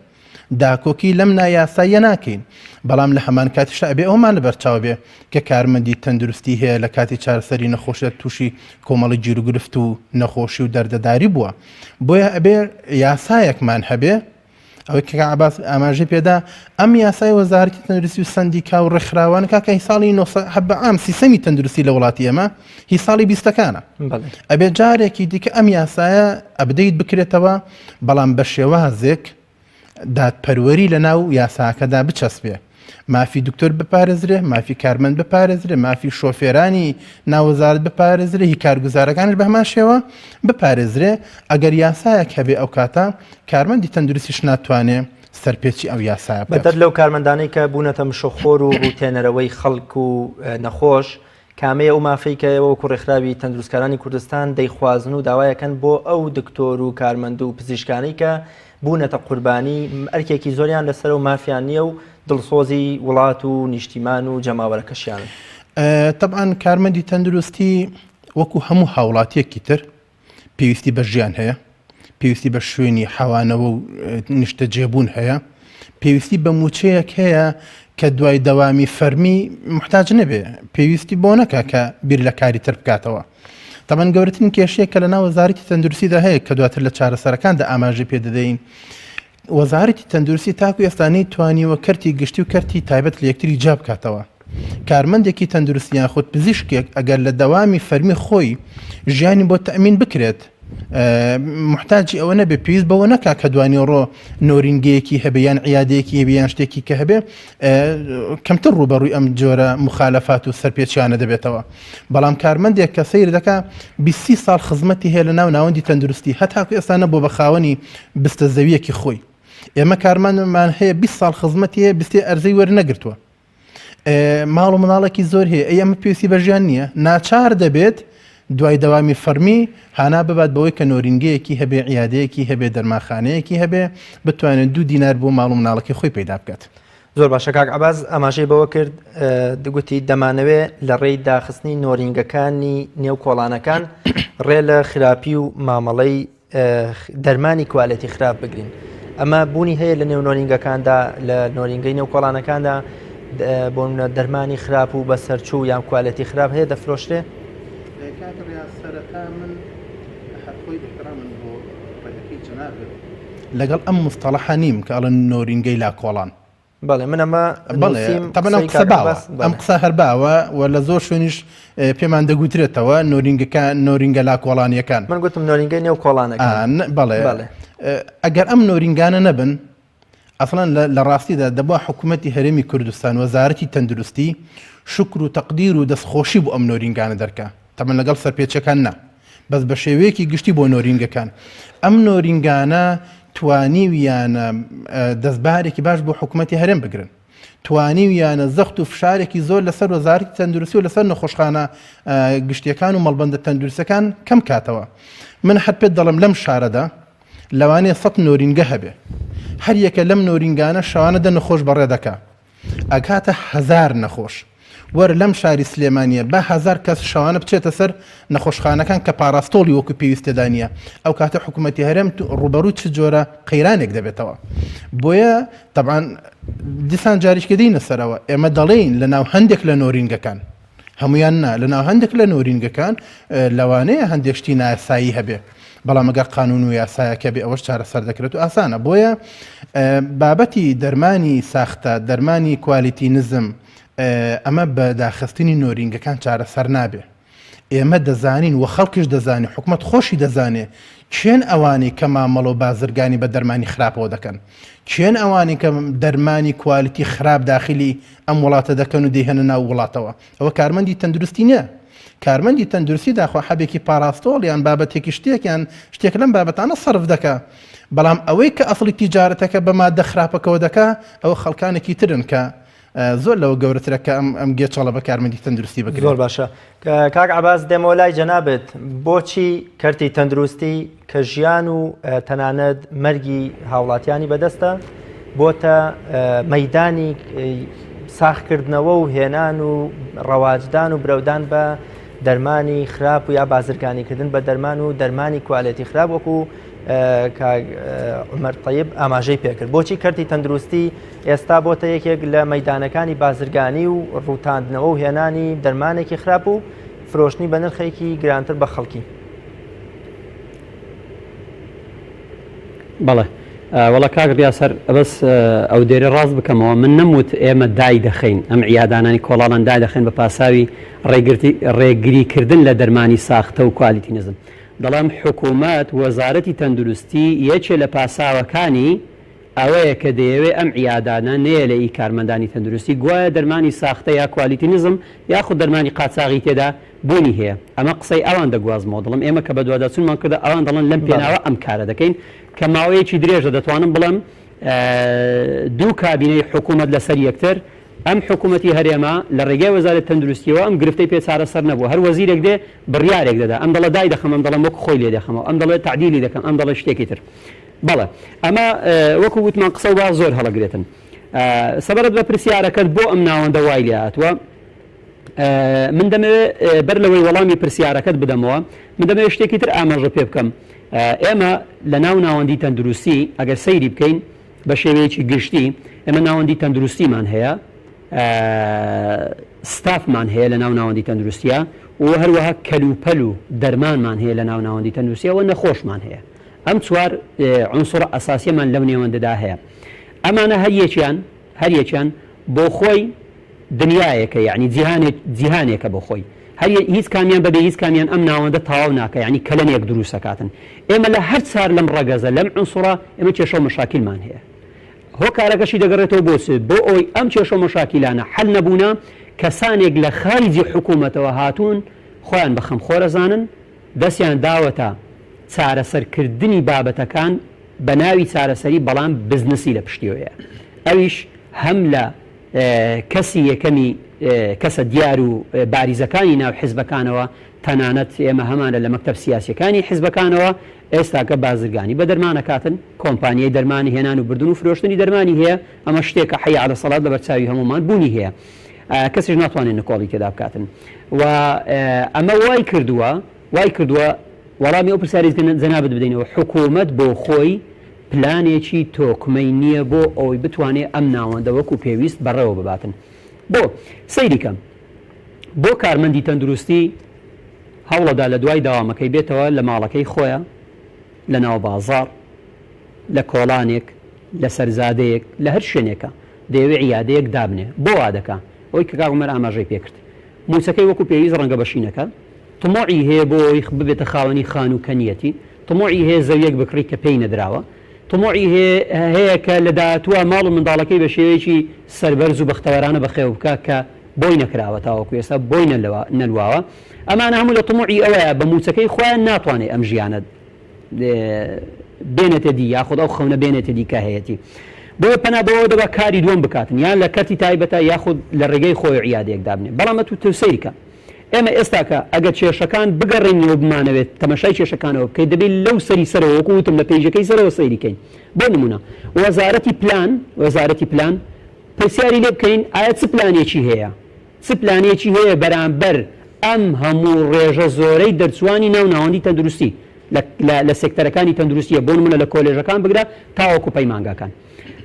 داکۆکی لەم نایاساییە ناکەین بەڵام لە هەمان کاتیشدا ئەبێ ئەومان لەبەرچاو بێ کە کارمەندی تەندروستی هەیە لە کاتی چارەسەری نەخۆشیە تووشی کۆمەڵی گیرگرفت و نەخۆشی و دەردەداری بووە بۆیە ئەبێ یاسایەکمان هەبێ ئەوەی کە عباس ئاماژەی پێدا ئەم یاسای وەزارەتی تەندروستی و سەندیکا و ڕێکخراوان کاکە هی ساڵی عام سیستەمی تەندروستی لە وڵاتی ئێمە هی ساڵی 20ەکانە ئەبێ جارێکی دیکە ئەم یاسایە ئەبدەیت بکرێتەوە بەڵام بە شێوازێک دادپەروەری لە ناو یاساکەدا بچەسبێ مافی دکتۆر بپارێزرێ مافی کارمەند بپارێزرێ مافی شۆفێرانی ناوەزارت بپارێزرێ هی کارگوزارەکانش بە هەمان شێوە بپارێزرێ ئەگەر یاسایەک هەبێ ئەو کاتە کارمەندی تەندروستیش ناتوانێ سەرپێچی ئەو یاسایە بەدەر لەو کارمەندانەی کە بوونەتە مشۆخۆر و ڕوتێنەرەوەی خەڵک و نەخۆش کامەیە ئەو مافەی کە وەکو ڕێکخراوی تەندروستکارانی کوردستان دەیخوازن و داوایەکەن بۆ ئەو دکتۆر و کارمەند و پزیشکانەی کە بوونەتە قوربانی ئەرکێکی زۆریان لەسەر و مافیان نییە و دڵسۆزی وڵات و نیشتیمان و جەماوەرەکەشیان طبعاً کارمەندی تەندروستی وەکو هەموو هاوڵاتیەکی تر پێویستی بە ژیان هەیە پێویستی بە شوێنی حەوانەوە و نیشتە جێبوون هەیە پێویستی بە موچەیەک هەیە کە دوای دەوامی فەرمی محتاج نەبێ پێویستی بۆ نەکە کە بیر لە کاری تر بکاتەوە طبعاً گەورەترین کێشەیە کە لە ناو وەزارەتی تەندروستیدا هەیە کە دواتر لە چارەسەرەکاندا ئاماژەی پێ دەدەین وەزارەتی تەندروستی تاکو ئێستانەی توانیوە کەرتی گشتی و کەرتی تایبەت لە یەکتری جا بکاتەوە کارمەندێکی تەندروستیان خۆت پزیشکێک ئەگەر لە دەوامی فەرمی خۆی ژیانی بۆ تەمین بکرێت محتاجی ئەوە نەبێ پێویست بەوە نەکا کە دوانی ڕۆ نۆرینگەیەکی هەبێ یان عیادەیەکی هەبێ یان شتێکی کە هەبێ کەمتر ڕوبەڕووی ئەم جۆرە مخالەفات و سەرپێچیانە دەبێتەوە بەڵام کارمەندێک کە سەیر دەکا 20 ساڵ خزمەتی هەیە لە ناو ناوەندی تەندروستی هەتاکو ئێستانە بۆ بەخاوەنی بستە زەویەکی خۆی ئێمە کارمەندمان هەیە 20 ساڵ خزمەتی هەیە بستێ ئەرزەی وەرنەگرتووە ماڵ و مناڵێکی زۆر هەیە ئەمە پێویستی بە ژیان نییە ناچار دەبێت دوای دەوامی فەرمی هانا ببات بەوەی کە نۆرینگەیەکی هەبێ عیادەیەکی هەبێ دەرماخانەیەکی هەبێ بتوانێت 2 دینار بۆ ماڵ و مناڵەکەی خۆی پەیدا بکات زۆر باشە کاک عەباس ئاماژەی بەوە کرد دەگوتی دەمانەوێت لە ڕێی داخستنی نۆرینگەکانی نێو کۆڵانەکان ڕێ لە خراپی و مامەڵەی دەرمانی کوالەتی خراپ بگرین ئەمە بوونی هەیە لە نێو نۆرینگەکاندا لە نۆرینگەی نێو کۆڵانەکاندا بۆ دەرمانی خراپ و بە سەرچوو یان کوالەتی خراپ هەیە دەفرۆشتێ لەگەڵ ئەم مستەڵەحە نیم کە ئەڵەن نۆرینگەی لا کۆڵان بەڵێ من ئەمە ئەم قسە هەر باوە و لە زۆر شوێنیش پێمان دەگوترێتەوە نۆرینگە لا کۆڵانیەکان من گوتم نۆرینگەی نێو کۆڵانەکان بەڵێ ئەگەر ئەم نۆرینگانە نەبن ئەسڵەن لە ڕاستیدا دەبووە حکوومەتی هەرێمی کوردستان وەزارەتی تەندروستی شکر و تەقدیر و دەستخۆشی بۆ ئەم نۆرینگانە دەرکا تەمەن لەگەڵ سەرپێچەکان نا بەس بە شێوەیەکی گشتی بۆ نۆرینگەکان ئەم نۆرینگانە توانی ویانە دەستبارێکی باش بۆ حکوومەتی هەرێم بگرن توانی ویانە زەخت و فشارێکی زۆر لەسەر وەزارەتی تەندروستی و لەسەر نەخۆشخانە گشتیەکان و مەڵبەندە تەندروستەکان کەم کاتەوە من حەت پێت دەڵم لەم شارەدا لەوانەیە 100 نۆرینگە هەبێ هەر یەکە لەم نۆرینگانە شەوانەدا نەخۆش بەڕێ دەکا ئەکاتە 1000 نەخۆش وەر لەم شاری سلێمانیە بە 1000 کەس شەوانە بچێتە سەر نەخۆشخانەکان کە پاراستۆڵی وەکو پێویستێدا نیە ئەو کاتە حکوومەتی هەرێم ڕوبەڕووی چ جۆرە قەیرانێک دەبێتەوە بۆیە طبعاً دیسان جاریشکە دێنە سەرەوە ئێمە دەڵێین لە ناو هەندێک لە نۆرینگەکان هەمویان نا لە ناو هەندێک لە نۆرینگەکان لەوانەیە هەندێک شتی نایاسایی هەبێ بەڵام ئەگەر قانون و یاسایەکە بێ ئەوەش چارەسەر دەکرێت و ئاسانە بۆیە بابەتی دەرمانی ساختە دەرمانی کوالیتی نزم ئەمە بە داخستنی نۆرینگەکان چارەسەر نابێ ئێمە دەزانین و خەڵکیش دەزانێت حکوومەت خۆشی دەزانێت چێن ئەوانی کە مامەڵ و بازرگانی بە دەرمانی خراپەوە دەکەن چێن ئەوانی کە دەرمانی کوالیتی خراپ داخلی ئەم وڵاتە دەکەن و دەیهێنە ناو وڵاتەوە ئەوە کارمەندی تەندروستی نییە کارمەندی تەندروستی داخوا حەبێکی پاراستۆڵ یان بابەتێکی شتێکیان شتێک لەم بابەتانە سەرف دەکا بەڵام ئەوەی کە ئەسڵی تیجارەتەکە بە مادە خراپەکەەوە دەکا ئەوە خەڵکانێکی ترن کە زۆر لەوە گەورەترەکە ئەم گێچەڵە بە کارمەندی تەندروستی بکرێت زۆر باشە کاک عەباس دێمەوە لای جەنابێت بۆچی کەرتی تەندروستی کە ژیان و تەنانەت مەرگی هاوڵاتیانی بەدەستە بۆتە مەیدانی ساختکردنەوە و هێنان و ڕەواجدان و برەودان بە دەرمانی خراپ و یا بازرگانیکردن بە دەرمان و دەرمانی کوالەتی خراپ وەکو عمەر طەیب ئاماژەی پێکرد. بۆچی کەرتی تەندروستی ئێستا بۆتە یەکێک لە مەیدانەکانی بازرگانی و ڕووتاندنەوە و هێنانی دەرمانێکی خراپ و فرۆشتنی بە نرخێکی گرانتر بە خەڵکی. بەڵێ وەڵا کاک ڕیاسەر بەس ئەو دێرە ڕاست بکەمەوە من نەموت ئێمە دای دەخەین ئەم عیادانانی کۆڵاڵان دای دەخێن بە پاساوی ڕێگریکردن لە دەرمانی ساختە و کوالیتی نزم. دەڵام حکوومەت وەزارەتی تەندروستی یەکێ لە پاساوەکانی ئەوەیە کە دەیەوێت ئەم عیادانە نەیە لە ئی کارمەندانی تەندروستی گوایە دەرمانی ساختە یا کوالیتی نزم یاخود دەرمانی قاچاغی تێدا بوونی هەیە. ئەمە قسەی ئەوان دەگوازمەوە دڵم ئێمە کە بە دوواداچوونمان کردە ئەوان دەڵێن لەم پێناوە ئەم کارە دەکەین کە ماوەیەکی درێژە دەتوانم بڵم دوو کابینەی حکوومەت لەسەر یەکتر ئەم حکوومەتی هەرێمە لە ڕێگەی وەزارەت تەندروستیەوە ئەم گرفتەی پێ چارەسەر نەبوو هەر وەزیرێک دێ بڕیارێک دەدا ئەم دەڵە دای دەخەم ئەم دەڵم وەک خۆی لێ دەخەمەوە ئەم دەڵێ تعدیلی دەکەم ئەم دەڵێ شتێکی تر. بەڵێ ئەمە وەکو وتمان قسە وا زۆر هەڵەگرێتن. سەبارەت بە پرسیارەکەت بۆ ئەم ناوەندە وای لێ هاتووە من دەمەوێت بەر لەوەی وەڵامی پرسیارەکەت بدەمەوە من دەمەوێت شتێکی تر ئاماژە پێ بکەم. ئێمە لە ناو ناوەندی تەندروستی ئەگەر سەیری بکەین بە شێوەیەکی گشتی ئێمە ناوەندی تەندروستیمان هەیە ستافمان هەیە لە ناو ناوەندی تەندروستیە و هەروەها کەلوپەل و دەرمانمان هەیە لە ناو ناوەندی تەندروستیەوە نەخۆشمان هەیە. ئەم چوار عنسوڕە ئەساسیەمان لەو نێوەندەدا هەیە. ئەمانە هەر یەکیان بۆ خۆی دنیایەکە یعنی جیهانێکە بۆ خۆی هیچ کامیان بەبێ هیچ کامیان ئەم ناوەندە تەواو ناکە یعنی کەلەنێک دروستەکاتن. ئێمە لە هەر چار لەم ڕەگەزە لەم عنسوڕە ئێمە کێشە و مەشاکیلمان هەیە. هۆکارەکەشی دەگەڕێتەوە بۆ بۆ ئەوی ئەم کێشە و مەشاکیلانە حەل نەبوونە کەسانێک لە خارجی حکوومەتەوە هاتوون خۆیان بە خەمخۆرەزانن دەستیان داوەتە چارەسەرکردنی بابەتەکان بە ناوی چارەسەری بەڵام بزنسی لە پشتیوەیە. ئەویش هەم لە کەسی یەکەمی کەسە دیار و باریزەکانی ناو حیزبەکانەوە تەنانەت ئێمە هەمانە لە مەکتەب سیاسیەکانی حیزبەکانەوە ئێستاکە بازرگانی بە دەرمانەکاتن کۆمپانیای دەرمانی هێنان و بردن و فرۆشتنی دەرمانی هەیە ئەمە شتێکە حەی عەلە سەڵات لە بەرچاوی هەمومان بوونی هەیە کەسیش ناتوانێت نکۆڵی تێدا بکاتن و ئەمە وای کردووە وەڵامی ئەو پرسیاری جەنابەت بدەینەوە حکوومەت بۆ خۆی پلانێکی تۆکمەی نییە بۆ ئەوەی بتوانێت ئەم ناوەندە وەکو پێویست بەڕێوە بباتن. بۆ سەیریکەم بۆ کارمەندی تەندروستی هەوڵەدا لە دوای داوامەکەی بێتەوە لە ماڵەکەی خۆیە لە ناو بازاڕ لە کۆڵانێک لە سەرزادەیەک لە هەر شوێنێکە دەیەوێت عیادەیەک دابنێ بۆ وا دەکە ئەوی کە کاغمەر ئاماژەی پێکرد موچەکەی وەکو پێویست ڕەنگە بەشینەکە تمۆعی هەیە بۆ ئەوی ببێتە خاوەنی خان و کەنیەتی تمۆعی هەیە زەویەک بکڕی کە پێی نەدراوە تمۆعی هەیە کە لە داهاتووە ماڵ و منداڵەکەی بە شێوەیەکی سەربەرز و بەختەوەرانە بەخێو بکە کە بۆی نەکراوە تاوەکو ئێستا بۆی نەلواوە ئەمانە هەموو لە تمۆعی ئەوەیە بە موچەکەی خۆیان ناتوانێت ئەم ژیانە بێنێتە دی یاخود ئەو خەونە بێنێتە دی کە هەیەی بۆیە پەنا بەوە دەبا کاری دووەم بکاتن یان لە کەتی تایبەتە یاخود لە ڕێگەی خۆی عیادەیەک دابنێ بەڵام تو تەوسەیریکە ئێمە ئێستاکە ئەگەر کێشەکان بگەڕێنەوە بمانەوێت تەمەشای کێشەکانەوە بکەیت دەبێت لەو سەری سەرەوە وەکو وتم لە پێیژەکەی سەرەوە سەیریکەین بۆ نمونە وەزارەتی پلان پرسیاری لێ بکەین ئایا چ پلانێکی هەیە بەرامبەر ئەم هەموو ڕێژە زۆرەی دەرچوانی ناوەندی تەندروستی لە سێکتەرەکانی تەندروستیە بۆ نمونە لە کۆلێژەکان بگرە تاوەکو پەیمانگاکان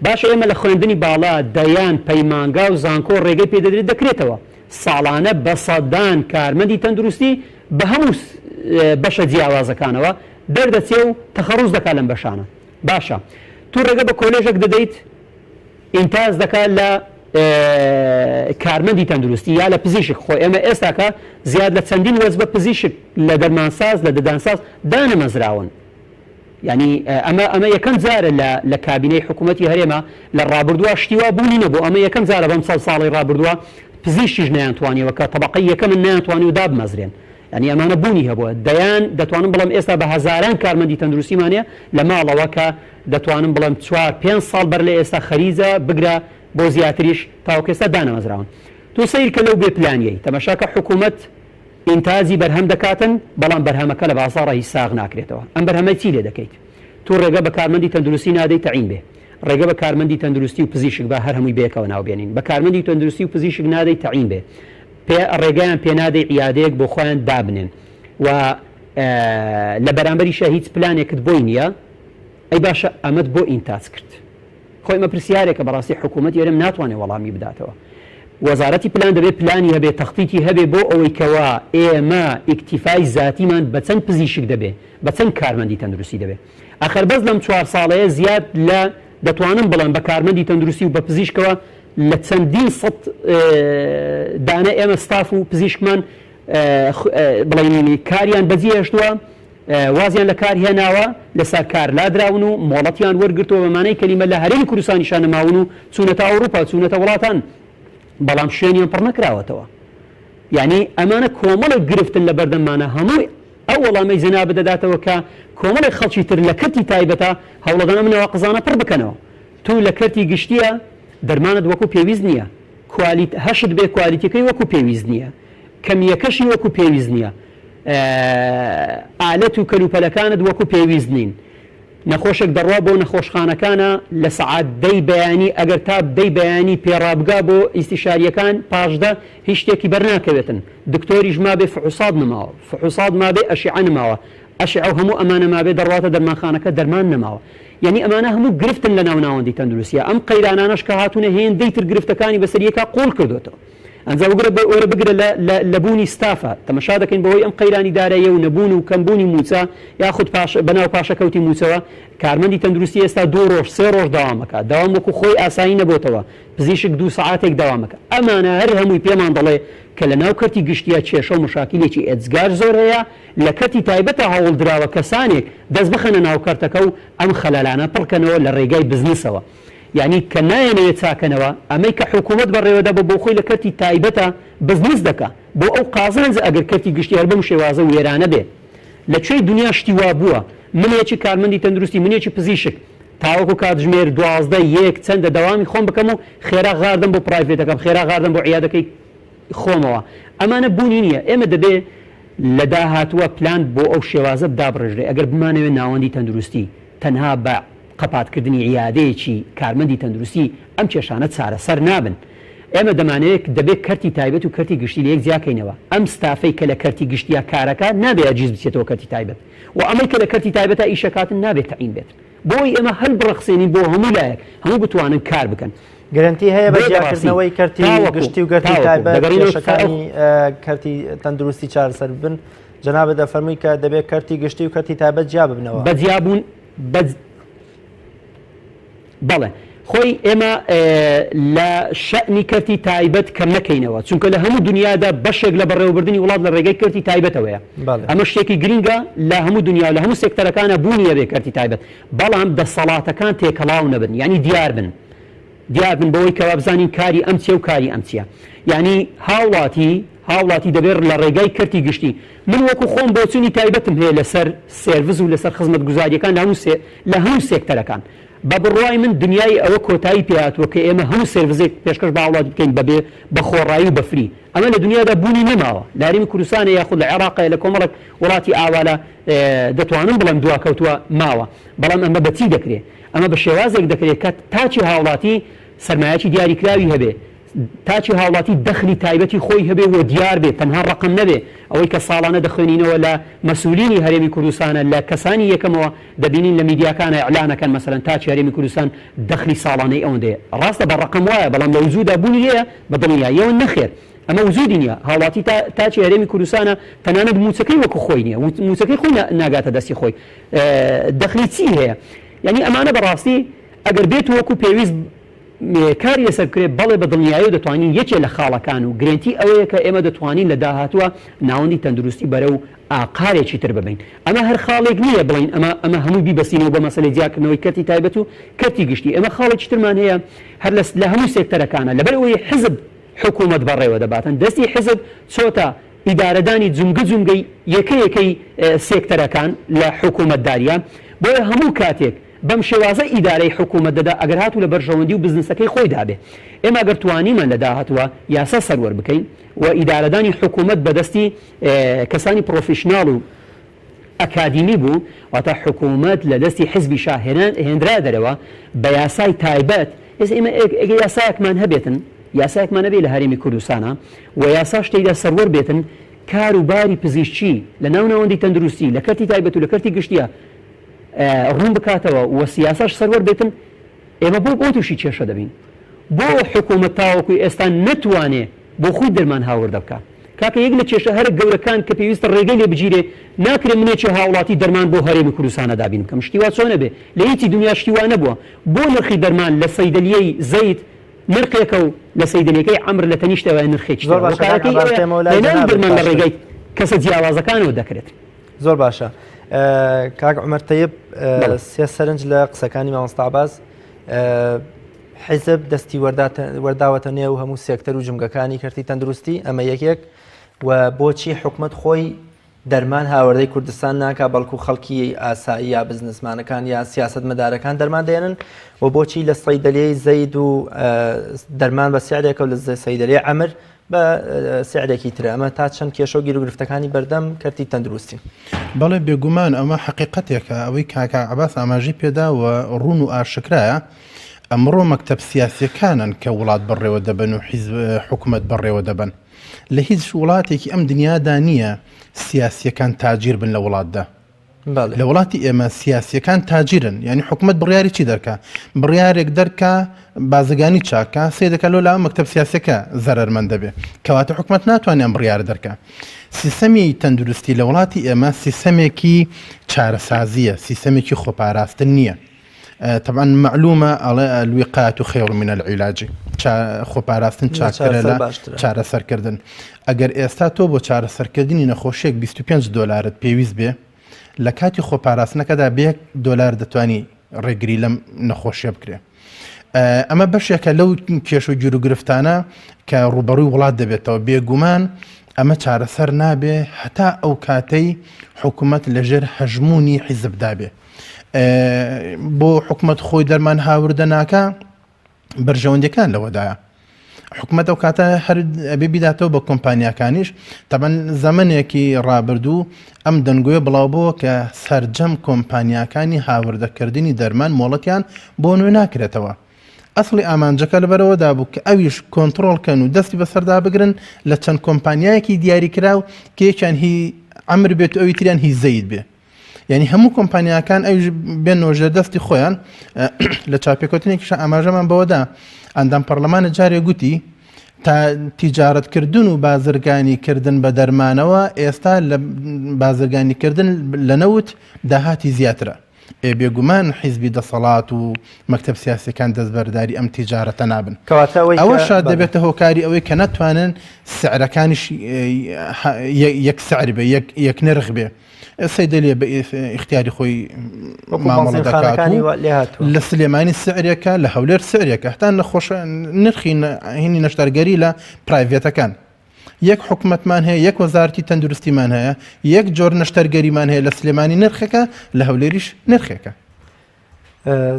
باشە ئێمە لە خوێندنی باڵا دەیان پەیمانگا و زانکۆ ڕێگەی پێدەدرێت دەکرێتەوە ساڵانە بە سەدان کارمەندی تەندروستی بە هەموو بەشە جیاوازەکانەوە دەردەچێ و تەخەڕوز دەکات لەم بەشانە باشە تو ڕێگە بە کۆلێژێک دەدەیت ئینتاز دەکات لە کارمەندی تەندروستی یا لە پزیشک خۆ ئێمە ئێستاکە زیاد لە چەندین وەز بە پزیشک لە دەرمانساز لە ددانساز دانەمەزراون ینی ئەمە یەکەم جارە لە کابینەی حکوومەتی هەرێمە لە ڕابردووە شتیوا بوونی نەبوو ئەمە یەکەم جارە بەم ساڵی ڕابردووە پزیشکیش نەیانتوانیەوە کە طبقەی یەکەم نەیانتوانی و دابمەزرێن ینی ئەمانە بوونی هەبووە دەتوانم بڵم ئێستا بە هەزاران کارمەندی تەندروستیمانەیە لە ماڵەوە کە دەتوانم بڵم 4-5 ساڵ بەر لە ئێستا خەریزە بگرە بۆ زیاتریش تاوەکێستا دانەمەزراون تو سیر کە لەو بێ پلانیەی تەماشاکە حکوومەت ئینتازی بەرهەم دەکاتن بەڵام بەرهەمەکە لە بازاڕە هیچ ساغ ناکرێتەوە ئەم بەرهەمە چی لێ دەکەیت تو ڕێگە بە کارمەندی تەندروستی نادەی تەعین بێ ڕێگە بە کارمەندی تەندروستی و پزیشک بە هەر هەمووی بێکەوە ناوبێنین بە کارمەندی تەندروستی و پزیشک نادەی تەعین بێ ڕێگەیان پێ نادەی عیادەیەک بۆ خۆیان دابنێن و لە بەرامبەریشە هیچ پلانێکت بۆی نییە ئەی باشە ئەمەد بۆ ئینتاج کرد خۆی مە پرسیارێکە بەڕاستی حکوومەت ئێرەم ناتوانێت وەڵامی بداتەوە وەزارەتی پلان دەبێت پلانی هەبێت تەختیتی هەبێ بۆ ئەوەی کەوا ئێمە ئیکتیفای زیاتیمان بە چەند پزیشک دەبێ بە چەند کارمەندی تەندروستی دەبێت ئاخر بەس لەم 4 ساڵەیە زیاد لە دەتوانم بڵێن بە کارمەندی تەندروستی و بە پزیشکەوە لە چەندین سەد دانە ئێمە ستاف و پزیشکمان بڵێنی کاریان بەجێ هێشتووە وازیان لە کار هێناوە لەسەر کار لادراون و مۆڵەتیان وەرگرتووە بەمانەی کەلیمە لە هەرێمی کوردستانیشان نەماون و چوونەتە ئەوروپا چوونەتە وڵاتان بەڵام شوێنیان پڕ نەکراوەتەوە یعنی ئەمانە کۆمەڵێک گرفتن لە بەردەمانە هەمووی ئەو وەڵامی جەناب دەداتەوە کە کۆمەڵێک خەڵکی تر لە کەرتی تایبەتە هەوڵەدەن ئەمنەوە قزانە پڕ بکەنەوە تو لە کەرتی گشتیە دەرمانت وەکو پێویست نییە هەشت بێ کوالیتەکەی وەکو پێویست نییە کەمیەکەشی وەکو پێویست نییە ئالەت و کەلوپەلەکانت وەکو پێویست نین نەخۆشێک دەڕوا بۆ نەخۆشخانەکانە لە سەعات دەی بەیانی ئەگەر تا دەی بەیانی پێڕابگا بۆ ئیستیشاریەکان پاشدا هیچ شتێکی بەرناکەوێتن دکتۆریش مابێ فحوسات نماوە فحوسات مابێ ئەشیعە نماوە ئەشیعە و هەموو ئەمانە مابێ دەڕواتە دەرمانخانەکە دەرمان نماوە یعنی ئەمانە هەموو گرفتن لە ناوناوەندی تەندروستیە ئەم قەیرانانەش کە هاتوونە هێندەی تر گرفتەکانی بەسەریەکە قوڵ کردوێتەوە ئەنجا وەرە بگرە لە بوونی ستافە تەمەشا دەکەین بەهۆی ئەم قەیرانی داراییە و نەبوون و کەمبوونی موچە یاخود بەناو پاشەکەوتی موچەوە کارمەندی تەندروستی ئێستا 2 ڕۆژ 3 ڕۆژ داوامەکە داوام وەکو خۆی ئاسایی نەبووتەوە پزیشک 2 ساعاتێک داوامەکە ئەمانە هەر هەمووی پێمان دەڵێ کە لە ناو کەرتی گشتیە کێشە و مشاکلێکی ئەجگار زۆر هەیە لە کەرتی تایبەتە هەوڵ درراوە کەسانێک دەست بخەنە ناو کەرتەکە و ئەم خەلالانە پڕکەنەوە لە ڕێگای بزنسەوە یعنی کە نایەنەوێت چاکەنەوە ئەمەی کە حکوومەت بەڕێوەدا بۆ خۆی لە کەرتی تایبەتە بزنس دەکە بۆ ئەو قازانج ئەگەر کەرتی گشتی هەر بەم شێوازە وێرانە بێ لەکوێی دنیا شتی وا بووە منێکی کارمەندی تەندروستی منێکی پزیشک تاوەکو کاتژمێر 12 1 چەندە دەوامی خۆم بکەم و خێرا غاردم بۆ پرایڤێتەکەم خێرا غاردم بۆ عیادەکەی خۆمەوە ئەمانە بوونی نییە ئێمە دەبێ لە داهاتووە پلان بۆ ئەو شێوازە بدابڕێژرێ ئەگەر بمانەوێت ناوەندی تەندروستی تەنها بە قەپاتکردنی عیادەیەکی کارمەندی تەندروستی ئەم کێشانە چارەسەر نابن ئێمە دەمانەوێت دەبێت کەرتی تایبەت و کەرتی گشتی لە یەک جیاکەینەوە ئەم ستافەی کە لە کەرتی گشتیە کارەکە نابێت ئەجیز بچێتەوە کەرتی تایبەت و ئەمەی کە لە کەرتی تایبەتە ئیشەکاتن نابێت تەعین بێت بۆی ئێمە هەل بڕەخسێنین بۆ هەموو لایەک هەموو بتوانن کار بکەن گەرنتی هەیە بە جیاکردنەوەی کەرتی گشتی و کەرتی تایبەت کێشەکانی کەرتی تەندروستی چارەسەر بن جەنابە دەفەرمووی کە دەبێت کەرتی گشتی و کەرتی تایبەت جیا ببنەوە بەجیابوون بەڵێ خۆی ئێمە لە شەعنی کەرتی تایبەت کەم نەکەینەوە چونکە لە هەموو دنیادا بەشێک لە بەڕێوەبردننی وڵات لە ڕێگەی کەرتی تایبەتەوەیە ئەمە شتێکی گرینگە لە هەموو دنیا لە هەموو سێکتەرەکانە بوونیە بێ کەرتی تایبەت بەڵام دەسەڵاتەکان تێکەڵاو نەبن ینی دیار بن بەوەی کەوا بزانین کاری ئەم چێ و کاری ئەم چیە یعنی هاوڵاتی دەبێت لە ڕێگای کەرتی گشتی من وەکو خۆم بۆچوونی تایبەتم هەیە لەسەر سێڤز و لەسەر خزمەت گوزاریەکان لە هەموو سێکتەرەکان بە بڕوای من دنیای ئەوە کۆتایی پێهاتووە کە ئێمە هەموو سێڤزێک پێشکەش بە وڵات بکەین بەبێ بە خۆڕایی و بەفری ئەمە لە دنیادا بوونی نەماوە لە هەرێمی کوردستانە یاخود لە عێراقە لە کۆمەڵێک وڵاتی ئاوالە دەتوانم بڵێم دواکەوتووە ماوە بەڵام ئەمە بەچی دەکرێت ئەمە بە شێوازێک دەکرێت کە تاچی هاوڵاتی سەرمایەکی دیاریکراوی هەبێ تاچی هاوڵاتی دەخلی تایبەتی خۆی هەبێ و دیار بێت تەنها ڕقم نەبێ ئەوەی کە ساڵانە دەخوێنینەوە لە مەسئولینی هەرێمی کوردستانە لە کەسانی یەکەمەوە دەبینین لە میدیاکانە ئەعلانەکەن مەسەلەن تاچی هەرێمی کوردستان دەخلی ساڵانەی ئەوەندەیە ڕاستە بە ڕقم وایە بەڵام لە وجودا بوونی هەیە بە دڵنیاییەوە نەخێر ئەمە وجودی نییە هاوڵاتی تاچی هەرێمی کوردستانە تەنانەت موچەکەی وەکو خۆی نییە موچەکەی خۆی ناگاتە دەستی خۆی دەخلی چی هەیە یعنی ئەمانە بەڕاستی ئەگەر بێت وەکو پێویست کاری لەسەر کرێت بەڵێ بە دڵنیایی و دەتوانین یەکێ لە خاڵەکان و گرنتی ئەوەیە کە ئێمە دەتوانین لە داهاتووە ناوەندی تەندروستی بەرە و ئاقارێکی تر ببین ئەمە هەر خاڵێک نییە بڵین ئەمە هەمووی بیبەسینەوە بە مەسەلەی جیاکردنەوەی کەرتی تایبەت و کەرتی گشتی ئێمە خاڵێکی ترمان هەیە هەر لە هەموو سێکتەرەکانە لەبەرەوەی حزب حکوومەت بەڕێوە دەباتن دەستی حزب چۆتە ئیدارەدانی جونگەی یەکەیەکەی سێکتەرەکان لە حکوومەتداریە بۆیە هەموو کاتێک بەم شێوازە ئیدارەی حکوومەت دەدا ئەگەر هاتوو لە بەرژەوەندی و بزنسەکەی خۆی دابێ ئێمە ئەگەر توانیمان لە داهاتوە یاسا سەروەر بکەین و ئیدارەدانی حکوومەت بەدەستی کەسانی پرۆفیشناڵ و ئەکادیمی بوو واتە حکوومەت لە دەستی حزبی شاهێنان هێنرا دەرەوە بە یاسای تایبەت ئێمە یاسایەکمان هەبێتن یاسایەکمان هەبێت لە هەرێمی کوردستانە و یاسا شتێکدا سەروەر بێتن کار و باری پزیشکی لە ناوناوەندی تەندروستی لە کەرتی تایبەت و لە کەرتی گشتیە ڕوون بکاتەوە و سیاسەش سەروەر بێتن ئێمە بۆ تووشی کێشە دەبین بۆ حکوومەت تاوەکوی ئێستا نەتوانێ بۆ خۆی دەرمان هاوردە بکە کاکە یەک لە کێشە هەر گەورەکان کە پێویستە ڕێگەی لێ بگیرێ ناکرێت منێکی هاوڵاتی دەرمان بۆ هەرێمی کوردستانە دابین بکەم شتیوا چۆنە بێ لە هیچی دنیا شتیوا نەبووە بۆ نرخی دەرمان لە سەیدەلیەی زەید نرخێکە و لە سەیدەلیەکەی عەمر لە تەنیشتەوە نرخێکی دەرمان لە ڕێگەی کەسە جیاوازەکانەوە دەکرێت. زۆر باشە کاک عومەر تەیب سێ سەرنج لە قسەکانی مامۆستا عەباس حیزب دەستی وەرداوەتە نێو هەموو سێکتەر و جمگەکانی کەرتی تەندروستی ئەمە یەکێک و بۆچی حکومەت خۆی دەرمان هاوردەی کوردستان ناکا بەڵکو خەڵکی ئاسایی یا بزنسمانەکان یا سیاست مەدارەکان دەرمان دێنن و بۆچی لە سەیدەلیەی زەید و دەرمان بە سیعرێکە و لە سەیدەلیەی عەمر بە سیعرێکی ترە ئەمە تا چەند کێشە و گیر و گرفتەکانی بەردەم کەرتی تەندروستی. بەڵێ بێگومان ئەمە حقیقەتێکە ئەوەی کاکە عەباس ئاماژەی پێداوە ڕوون و ئاشکرایە ئەمڕۆ مەکتەب سیاسیەکانن کە وڵات بەڕێوە دەبن و حکوومەت بەڕێوە دەبن لە هیچ وڵاتێکی ئەم دنیادا نییە سیاسیەکان تاجیر بن لە وڵاتدا لە وڵاتی ئێمە سیاسیەکان تاجیرن یعنی حکوومەت بڕیاری چی دەرکە بڕیارێک دەرکە بازرگانی چاکە سێ دەکە لەلا مەکتەب سیاسەکە زەرمەند دەبێ کەواتە حکوومەت ناتوانێن بڕیار دەرکە سیستەمی تەندروستی لە وڵاتی ئێمە سیستەمێکی چارەسازیە سیستەمێکی خۆپاراستن نییە. طبعا معلومة على الوقاية خير من العلاج خۆپاراستن چاکرە لە چارەسەرکردن ئەگەر ئێستا تۆ بۆ چارەسەرکردنی نەخۆشیێک 25 دلارت پێویست بێ لە کاتی خۆپاراستنەکەدا بە $1 دەتوانی ڕێگری لەم نەخۆشیە بکرێ ئەمە بەشێکە لەو کێش و گیر و گرفتانە کە ڕوبەڕووی وڵات دەبێتەوە بێگومان ئەمە چارەسەر نابێ هەتا ئەو کاتەی حکوومەت لەژێر هەژمونی حیزبدا بێ بۆ حکوومەت خۆی دەرمان هاوردە ناکە بەرژەوەندەکان لەوەدایە حکوومەت ئەو کاتە هەر ئەبێ بیداتەوە بە کۆمپانیاکانیش تەبەن زەمنێکی ڕابردوو ئەم دەنگۆیە بڵاوبەوە کە سەرجەم کۆمپانیاکانی هاوردەکردنی دەرمان مۆڵەتیان بۆ نوێ ناکرێتەوە ئەسڵی ئامانجەکە لەبەرەوەدا بوو کە ئەویش کۆنتڕۆڵکەن و دەستی بەسەردا بگرن لە چەند کۆمپانیایەکی دیاریکراو کێکیان هی عەمر بێت و ئەوی تریان هی زەید بێ یعنی هەموو کۆمپانیاکان ئەویش بێنەوە ژێر دەستی خۆیان لە چاپێکوتنێکیش ئاماژەمان بەوەدا ئەندام پەرلەمانە جارێ گوتی تا تیجارەتکردن و بازرگانیکردن بە دەرمانەوە ئێستا لە بازرگانیکردن لە نەوت داهاتی زیاترە بێگومان حیزبی دەسەڵات و مەکتەب سیاسیەکان دەستبەرداری ئەم تیجارەتە نابن ئەوەش دەبێتە هۆکاری ئەوەی کە ناتوانن سعرەکانیش یەک سعر بێ یەک نرخ بێ سەیدەلیە بە ئیختیاری خۆی مامەڵە دەکات لە سلێمانی سعرێکە لە هەولێر سعرێکە هەتا نەخۆشە نرخی هینی نەشتەرگەری لە پرایڤێتەکان یەک حکوومەتمان هەیە یەک وەزارەتی تەندروستیمان هەیە یەک جۆر نەشتەرگەریمان هەیە لە سلێمانی نرخەکە لە هەولێریش نرخێکە.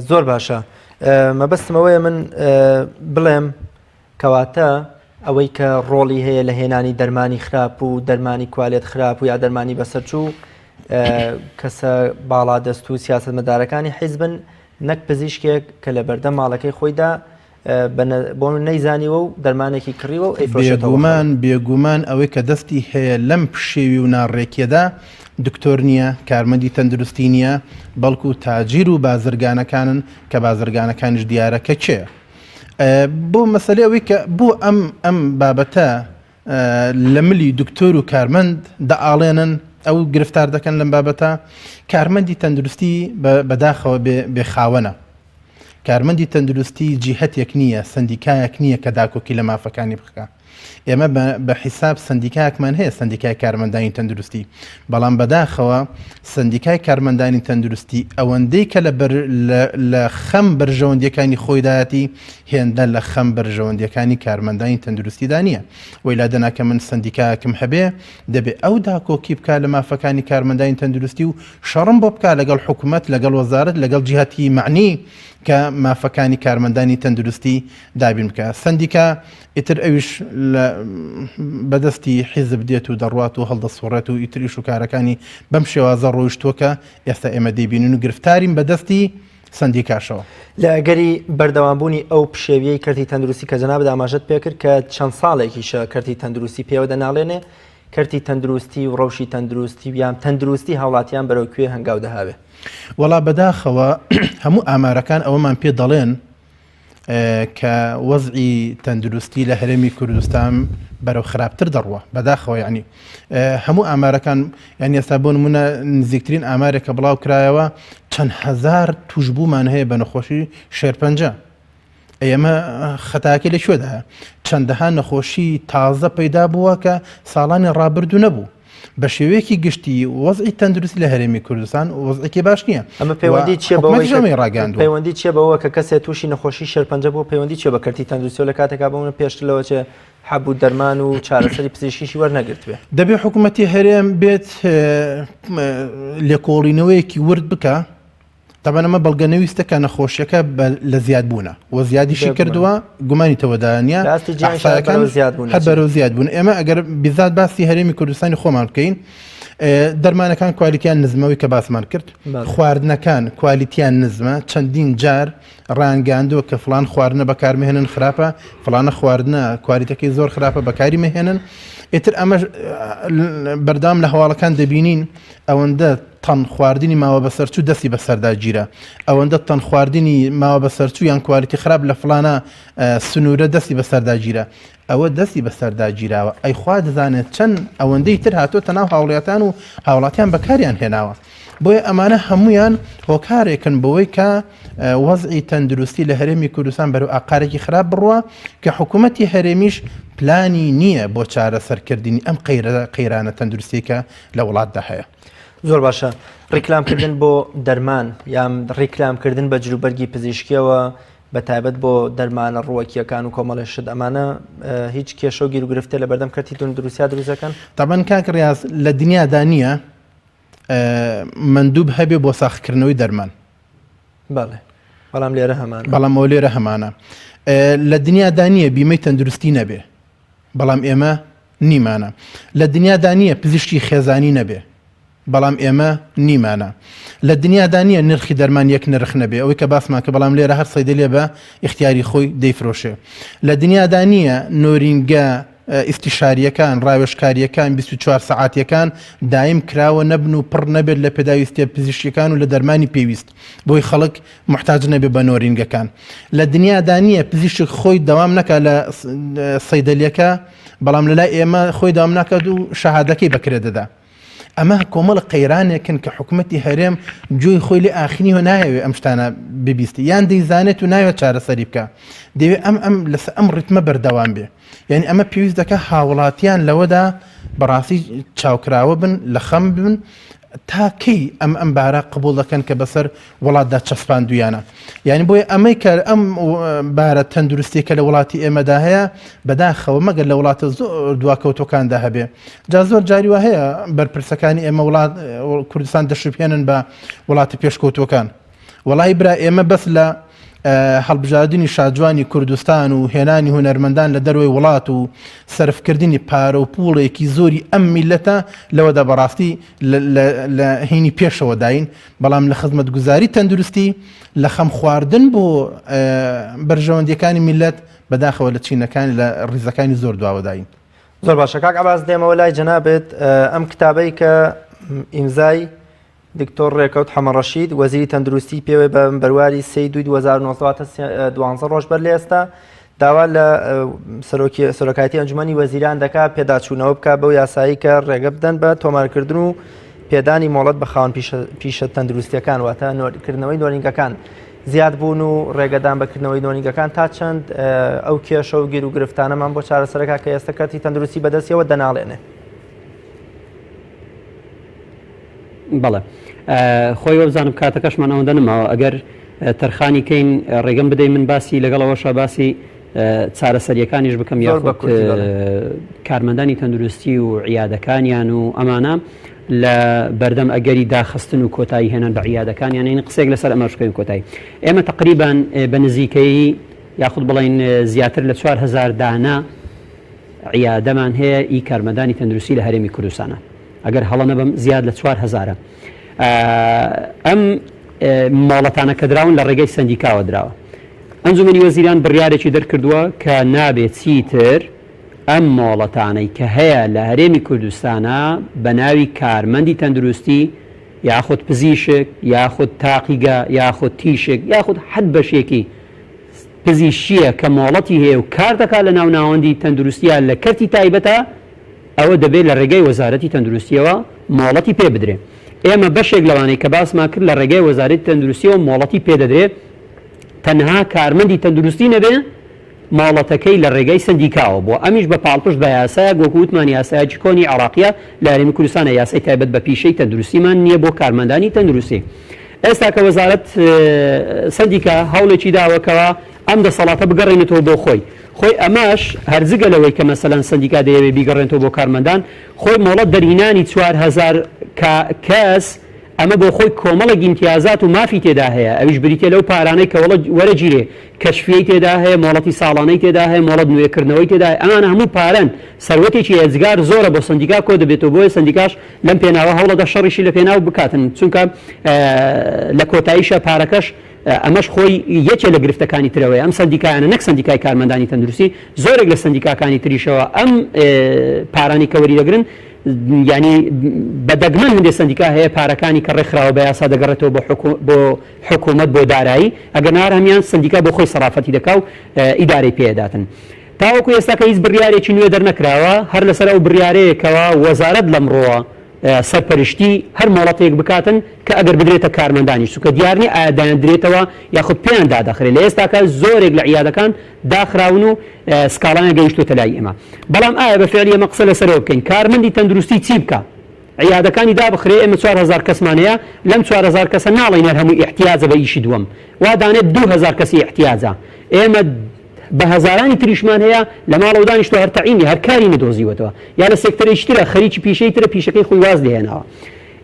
زۆر باشە مەبەستمەوەیە من بڵێم کەواتە ئەوەی کە ڕۆڵی هەیە لە هێنانی دەرمانی خراپ و دەرمانی کوالێت خراپ و یا دەرمانی بەسەرچوو کەسە باڵا دەست و سیاست مەدارەکانی حیزبن نەک پزیشکێک کە لە بەردەم ماڵەکەی خۆیدا بۆ نەیزانیوە و دەرمانێکی کڕیوە و بێگومان ئەوەی کە دەستی هەیە لەم پشێوی و ناڕێکیەدا دکتۆر نییە کارمەندی تەندروستی نییە بەڵکو تاجیر و بازرگانەکانن کە بازرگانەکانیش دیارەکە چێ بۆ مەسەلەی ئەوەی کە بۆ ئەم بابەتە لە ملی دکتۆر و کارمەند دەئاڵێنن ئەو گرفتار دەکەن لەم بابەتە کارمەندی تەندروستی بەداخەوە بێخاوەنە کارمەندی تەندروستی جیهەتێک نییە سندیکایەک نییە کە داکۆکی لە مافەکانی بخکە ئێمە بە حیساب سندیکایەکمان هەیە سندیکای کارمەندانی تەندروستی بەڵام بەداخەوە سندیکای کارمەندانی تەندروستی ئەوەندەی کە لە خەم بەرژەوەندیەکانی خۆیداەتی هێندە لە خەم بەرژەوەندیەکانی کارمەندانی تەندروستیدا نییە وەیلا دەناکە من سندیکایەکم هەبێ دەبێت ئەو داکۆکی بکە لە مافەکانی کارمەندانی تەندروستی و شەڕم بۆ بکە لەگەڵ حکوومەت لەگەڵ وەزارەت لەگەڵ جیهەتی معنی کە مافەکانی کارمەندانی تەندروستی دابین بکە سندیکا ئیتر ئەویش بەدەستی حیزب دێت و دەڕوات و هەڵدەسوڕێت و ئیتریش و کارەکانی بەم شێوازە ڕۆیشتووە ئێستا ئێمە دەیبینین و گرفتارین بەدەستی سندیکاشەوە لە ئەگەری بەردەوامبوونی ئەو پشێویەی کەرتی تەندروستی کە جەناب ئاماژەت پێکرد کە چەند ساڵێکیشە کەرتی تەندروستی پێوە دەناڵێنێ کەرتی تەندروستی و ڕەوشی تەندروستی یان تەندروستی هاوڵاتیان بەرەو کوێ هەنگاو دەهابێ؟ وەڵا بەداخەوە هەموو ئامارەکان ئەوەمان پێ دەڵێن کە وەزعی تەندروستی لە هەرێمی کوردستان بەرەو خراپتر دەڕوە بەداخەوە یعنی هەموو ئامارەکان یعنی ئێستا بۆ نمونە نزیکترین ئامارێکە بڵاو کرایەوە چەند هەزار توشببوومان هەیە بە نەخۆشی شێرپەنجە. ئێمە خەتاکە لەکوێدایە چەندەها نەخۆشی تازە پەیدا بووە کە ساڵانی ڕابردوو نەبوو. بە شێوەیەکی گشتی وەزعی تەندروستی لە هەرێمی کوردستان وەزعێکی باش نییە. ئەمە پەیوەندی چیە ڕاگەاندووە؟ پەیوەندی چیە بەوە کە کەسێ تووشی نەخۆشی شێرپەنجە بۆ پەیوەندی چیە بە کەرتی تەندروستی لە کاتێکا بەونە پێشترەوە چێ حەبوو دەرمان و چارەسەری پزیشکیشی وەرنەگرتوێ؟ دەبێت حکوومەتی هەرێم بێت لێکۆڵینەوەیەکی ورد بکە. طبعا ئەمە بەڵگەنەویستەکە نەخۆشیەکە لە زیادبوونە و زیادیشی کردووە گومانی تەوەدانە هەر بەرەو زیاد بوون. ئێمە ئەگەر بیزات باسی هەرێمی کوردستانی خۆمان بکەین دەرمانەکان کوالیتیان نزمەوەی کە باسمان کرد، خواردنەکان کوالیتیان نزمە چەندین جار ڕانگەاندووە کە فلان خواردنە بەکارمێنن خراپە، فلانە خواردنە کوالیتەکەی زۆر خراپە بەکاری مەهێنن. ئیتر ئەمە بەردام لە هەواڵەکان دەبینین ئەوەندە تەن خواردنی ماوە بەسەرچوو دەستی بەسەرداگیرە، ئەوەندە تەن خواردنی ماوە بەسەرچوو یان کوالیتی خراپ لە فلانە سنوورە دەستی بەسەرداگیرە، ئەوە دەستی بەسەرداگیراوە. ئەی خوا دەزانێت چەند ئەوەندەی تر هاتۆتە ناو هاوڵاتیان و هاوڵاتیان بەکاریان هێناوە. بۆیە ئەمانە هەمویان هۆکارێکن بەوەی کە وەزعی تەندروستی لە هەرێمی کوردستان بەرەو ئاقارێکی خراپ بڕوە کە حکوومەتی هەرێمیش پلانی نییە بۆ چارەسەرکردنی ئەم قەیرانە تەندروستیکە لە وڵاتدا هەیە. زۆر باشە. ڕیکلامکردن بۆ دەرمان یان ڕیکلامکردن بە جلوبەرگی پزیشکیەوە بە تایبەت بۆ دەرمانە ڕووەکیەکان و کۆمەڵی شت ئەمانە هیچ کێشە و گیر و گرفتە لە بەردەم کەرتی تەندروستیا دروستەکەن؟ تابەن کاک ڕیاز لە دنیادا نییە مندوب هەبێ بۆ ساختکردنەوەی دەرمان. بەڵێ بەڵام لێرە هەمانە. بەڵام ئەو لێرە هەمانە لە دنیادا نییە بیمەی تەندروستی نەبێ، بەڵام ئێمە نیمانە. لە دنیادا نییە پزیشکی خێزانی نەبێ، بەڵام ئێمە نیمانە. لە دنیادا نییە نرخی دەرمان یەک نرخ نەبێ، ئەوەی کە باسمان کە بەڵام لێرە هەر سەیدەلێ بە اختیاری خۆی دەیفرۆشێ. لە دنیادا نییە نۆرینگە ئیستیشاریەکان ڕاوێژکاریەکان 24 سەعاتیەکان دایم کراوە نەبن و پڕ نەبێت لە پێداویستە پزیشکیەکان و لە دەرمانی پێویست بۆی خەڵک محتاج نەبێ بە نۆرینگەکان. لە دنیادا نییە پزیشک خۆی دەوام نەکە لە سەیدەلیەکە، بەڵام لەلای ئێمە خۆی داوام ناکات و شەهادەکەی بەکرێ دەدا. ئەمە کۆمەڵ قەیرانێکن کە حکوومەتی هەرێم جوی خۆی لێ ئاخینی و نایەوێت ئەم شتانە ببیستی یان دەیزانێت و ناوێت چارەسەری بکە. دەوێت لەسەر ئەم ڕیتمە بەردەوام بێ. یعنی ئەمە پێویست دەکە هاوڵاتیان لەوەدا بەڕاستی چاوکراوە بن، لە خەم بن تاکەی ئەم بارە قبول دەکەن کە بەسەر وڵاتدا چەسپاندویانە. یعنی بۆیە ئەمەی کە ئەم بارە تەندروستی کە لە وڵاتی ئێمەدا هەیە بەداخەوە مەگەر لە وڵاتە زۆر دواکەوتەکاندا هەبێ. جا زۆر جاری وە هەیە بەرپرسەکانی ئێمە وڵات کوردستان دەشپێنن بە وڵاتی پێشکەوتوەکان. وەڵی برا ئێمە بەس لە هەڵبژاردننی شاجوانی کوردستان و هێنانی هونەرمەندان لە دەروی وڵات و سەرفکردنی پارە و پوڵێکی زۆری ئەم میلەتە لەوەدا بەڕاستی لە هینی پێشەوە داین، بەڵام لە خزمەت گوزاری تەندروستی لە خەم خواردن بۆ بەرژەوەندیەکانی میلەت بەداخەوە لە چینەکانی لە ڕیزەکانی زۆر دواوەداین. زۆر باشە کاک عەباس دێمەوە لای جەنابێت. ئەم کتابەی کە ئیمزای دکتۆر ڕێکەوت حەمەڕەشید وەزیری تەندروستی پێوێ بە بەرواری 3/2019 ڕۆژ بەر لە ئێستا داوا لە سەرۆکایەتی ئەنجومەنی وەزیران دەکات پێداچوونەوە بکات بەو یاسایی کە ڕێگە بدەن بە تۆمارکردن و پێدانی مۆڵەت بە خاوەن پیشە تەندروستیەکان واتە کردنەوەی نۆرینگەکان زیاد بوون و ڕێگەدان بەکردنەوەی نۆرینگەکان تا چەند ئەو کێشە و گیر و گرفتانەمان بۆ چارەسەرەکە کە ئێستا کەرتی تەندروستی بەدەستیەوە دەناڵێنێ. بەڵێ خۆی وەبزانم کاتەکەشمان ئەوەندە نماوە ئەگەر تەرخانی کەین ڕێگەم بدەین من باسی لەگەڵەوەشە باسی چارەسەریەکانیش بکەم یاخود کارمەندانی تەندروستی و عیادەکانیان و ئەمانە لە بەردەم ئەگەری داخستن و کۆتایی هێنان بە عیادەکانیان این قسێک لەسەر ئەمە شکەین کۆتایی. ئێمە تقریبان بە نزیکەی یاخود بڵین زیاتر لە 4000 دانا عیادەمان هەیە ئی کارمەندانی تەندروستی لە هەرێمی کوردستانە. ئەگەر هەڵە نەبم زیاد لە 4000. ئەم ماڵەتانە کە دراون لە ڕێگەی سندیکاوە دراوە. ئەنجومەنی وەزیران بڕیارێکی دەرکردووە کە نابێت چیتر ئەم مۆڵەتانەی کە هەیە لە هەرێمی کوردستانە بە ناوی کارمەندی تەندروستی یاخود پزیشک یاخود تاقیگە یاخود تیشک یاخود حد بەشێکی پزیشیە کە مۆڵەتی هەیە و کار دەکات لە ناو ناوەندی تەندروستیە لە کەرتی تایبەتە ئەوە دەبێت لە ڕێگەی وەزارەتی تەندروستیەوە مۆڵەتی پێ بدرێت. ئێمە بەشێک لەوانەی کە باسمان کرد لە ڕێگەی وەزارەتی تەندروستیەوە مۆڵەتی پێدەدرێت تەنها کارمەندی تەندروستی نەبێ ماڵەتەکەی لە ڕێگەی سندیکاوە بۆ ئەمیش بە پاڵپشت بە یاسایە گۆکووتمان یاسایەکی کۆنی عراقیە لە هەرێمی کوردستانە یاسای تایبەت بە پیشەی تەندروستیمان نییە بۆ کارمەندانی تەندروستی. ئێستا کە وەزارەت سندیکا هەوڵێکی داوەکەوە ئەم دەسەڵاتە بگەڕێنێتەوە بۆ خۆی ئەماش هەرزگە لەوەی کە مەسەلەن سندیکا دەیەوێت بیگەڕێنێتەوە بۆ کارمەندان خۆی مۆڵەت دەرهینانی 4000 کەس ئەمە بۆ خۆی کۆمەڵێک امتیازات و مافی تێدا هەیە ئەویش بریتێ لەو پارانەی کە وەرەگیرێ کەشفیەی تێدا هەیە مۆڵەتی ساڵانەی تێدا هەیە مۆڵەت نوێکردنەوەی تێدا ئەمانە هەموو پارەن سەروەتێکی ئێجگار زۆرە بۆ سندیکا کۆ دەبێتەوە بۆیە سندیکاش لەم پێناوە هەوڵەدە شەڕیشی لە پێناو بکاتن چونکە لە کۆتاییشە پارەکەش ئەمەش خۆی یەکێ لە گرفتەکانی ترەوەی ئەم سندیکایانە نەک سندیکای کارمەندانی تەندروستی زۆرێک لە سندیکاکانی تریشەوە ئەم پارانی کە وەری دەگرن ینی بەدەگمەن هەندێک سندیکا هەیە پارەکانی کە ڕێکخراوە بە یاسا دەگەڕێتەوە بۆ حکوومەت بۆ دارایی ئەگەر نار هەمیان سندیکا بۆ خۆی سەرافەتی دەکا و ئیدارەی پێداتن تاوەکو ئێستا کە هیچ بڕیارێکی نوێ دەرنەکراوە هەر لەسەر ئەو بڕیارەیەکەوە وەزارەت لەمڕۆوە سەرپەرشتی هەر مۆڵەتێک بکاتن کە ئەگەر بدرێتە کارمەندانی چونکە دیارنی ئایا دایاندرێتەوە یاخود پێیان دادەخرێت لە ئێستاکە زۆرێک لە عیادەکان داخراون و سکاڵانە گەیشتوتە لای ئێمە بەڵام ئایا بە فعلی ئێمە قسە لەسەرەوە بکەین کارمەندی تەندروستی چی بکە عیادەکانی دابخرێ ئێمە 4000 کەسمان هەیە لەم 4000 کەسە ناڵێن هەر هەمووی احتیاجە بە ئیشی دووەم وا دانێت 2000 کەسی احتیاجە ئێمە بە هەزارانی تریشمان هەیە لە ماڵەوە دانیشتوە هەر تەعینی هەر کاری نەدۆزیوەتەوە یا لە سێکتەرێکی ترە خەریکی پیشەی ترە پیشەکەی خۆی واز دێنەوە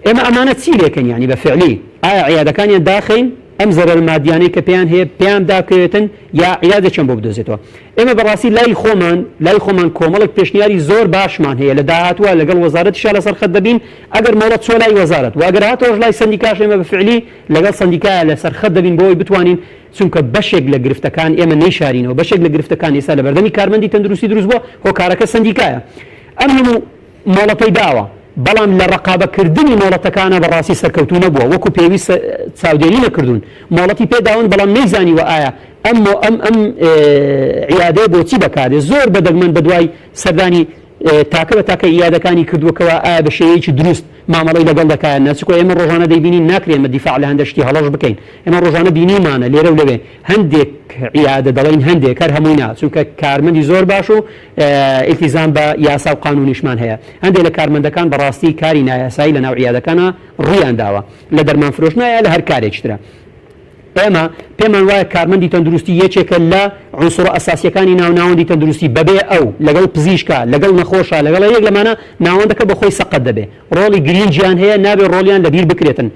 ئێمە ئەمانە چی لێکن ینی بە فعلی ئایا عیادەکانیان داخین ئەم زەرەر مادیانەی کە پێیان هەیە پێیان داکەوێتن یا عیادە چەند بۆ بدۆزێتەوە ئێمە بەڕاستی لای خۆمان کۆمەڵێک پێشنیاری زۆر باشمان هەیە لە داهاتوە لەگەڵ وەزارەتیشا لەسەر خەت دەبین ئەگەر مۆڵەت چۆ لای وەزارەت و ئەگەر هاتۆش لای سندیکاش ئێمە بە فعلی لەگەڵ سندیکایە لەسەر خەت دەبین بۆی بتوانین چونکە بەشێک لە گرفتەکان ئێمە نەیشارینەوە بەشێک لە گرفتەکان ئێستا لە بەردەمی کارمەندی تەندروستی دروست بووە هۆکارەکە سندیکایە ئەم هەموو مۆڵەتەی داوە بەڵام لە ڕقابەکردنی مۆڵەتەکانە بەڕاستی سەرکەوتوو نەبووە وەکو پێویست چاودێری نەکردوون مۆڵەتی پێداون بەڵام نەیزانیوە ئایا ئەم عیادەیە بۆچی بەکارێت زۆر بەدەگمەن بە دوای سەردانی تاکە بە تاکە عیادەکانی کردووەکەوە ئایا بە شێوەیەکی دروست مامەڵی لەگەڵ دەکایە نەچکۆ ئێمە ڕۆژانە دەیبینین ناکرێمە دیفاع لە هەندێک شتی هەڵەش بکەین ئێمە ڕۆژانە بینیمانە لێرە و لەوێ هەندێک عیادە دەڵێن هەندێک هەر هەمووی نا چونکە کارمەندی زۆر باش و ئیلتیزام بە یاسا و قانونیشمان هەیە هەندێک لە کارمەندەکان بەڕاستی کاری نایاسایی لە ناو عیادەکانە ڕوویان داوە لە دەرمان فرۆشتنایە لە هەر کارێکی ترە ئێمە پێمان وایە کارمەندی تەندروستی یەکێکە لە عنسوڕە ئەساسیەکانی ناوناوەندی تەندروستی بەبێ ئەو لەگەڵ پزیشکە لەگەڵ نەخۆشە لەگەڵ یەک لەمانە ناوەندەکە بەخۆی سەقەت دەبێ ڕۆڵی گرنگیان هەیە نابێ ڕۆڵیان لەبیر بکرێتن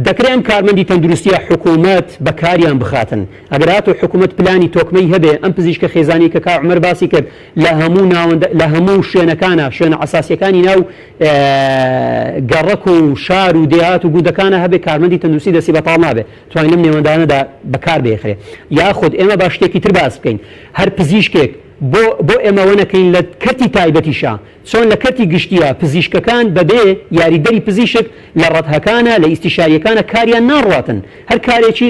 دەکرێت ئەم کارمەندی تەندروستیە حکوومەت بەکاریان بخاتن ئەگەر هاتۆ حکوومەت پلانی تۆکمەی هەبێ ئەم پزیشکە خێزانی کە عومەر باسی کرد لە هەموو شوێنەکانە شوێنە ئەساسیەکانی ناو گەڕەک و شار و دێهات و گودەکانە هەبێ کارمەندی تەندروستی دەستی بەتاڵ نابێ توانین لەم نێوەندانەدا بەکار بێخرێ یاخود ئێمە با شتێکی تر باس بکەین هەر پزیشکێک بۆ ئێمەوە نەکەین لە کەرتی تایبەتیشە چۆن لە کەرتی گشتیە پزیشکەکان بەبێ یاریدەری پزیشک لە ڕەتهەکانە لە ئیستیشاریەکانە کاریان ناڕاتن هەر کارێکی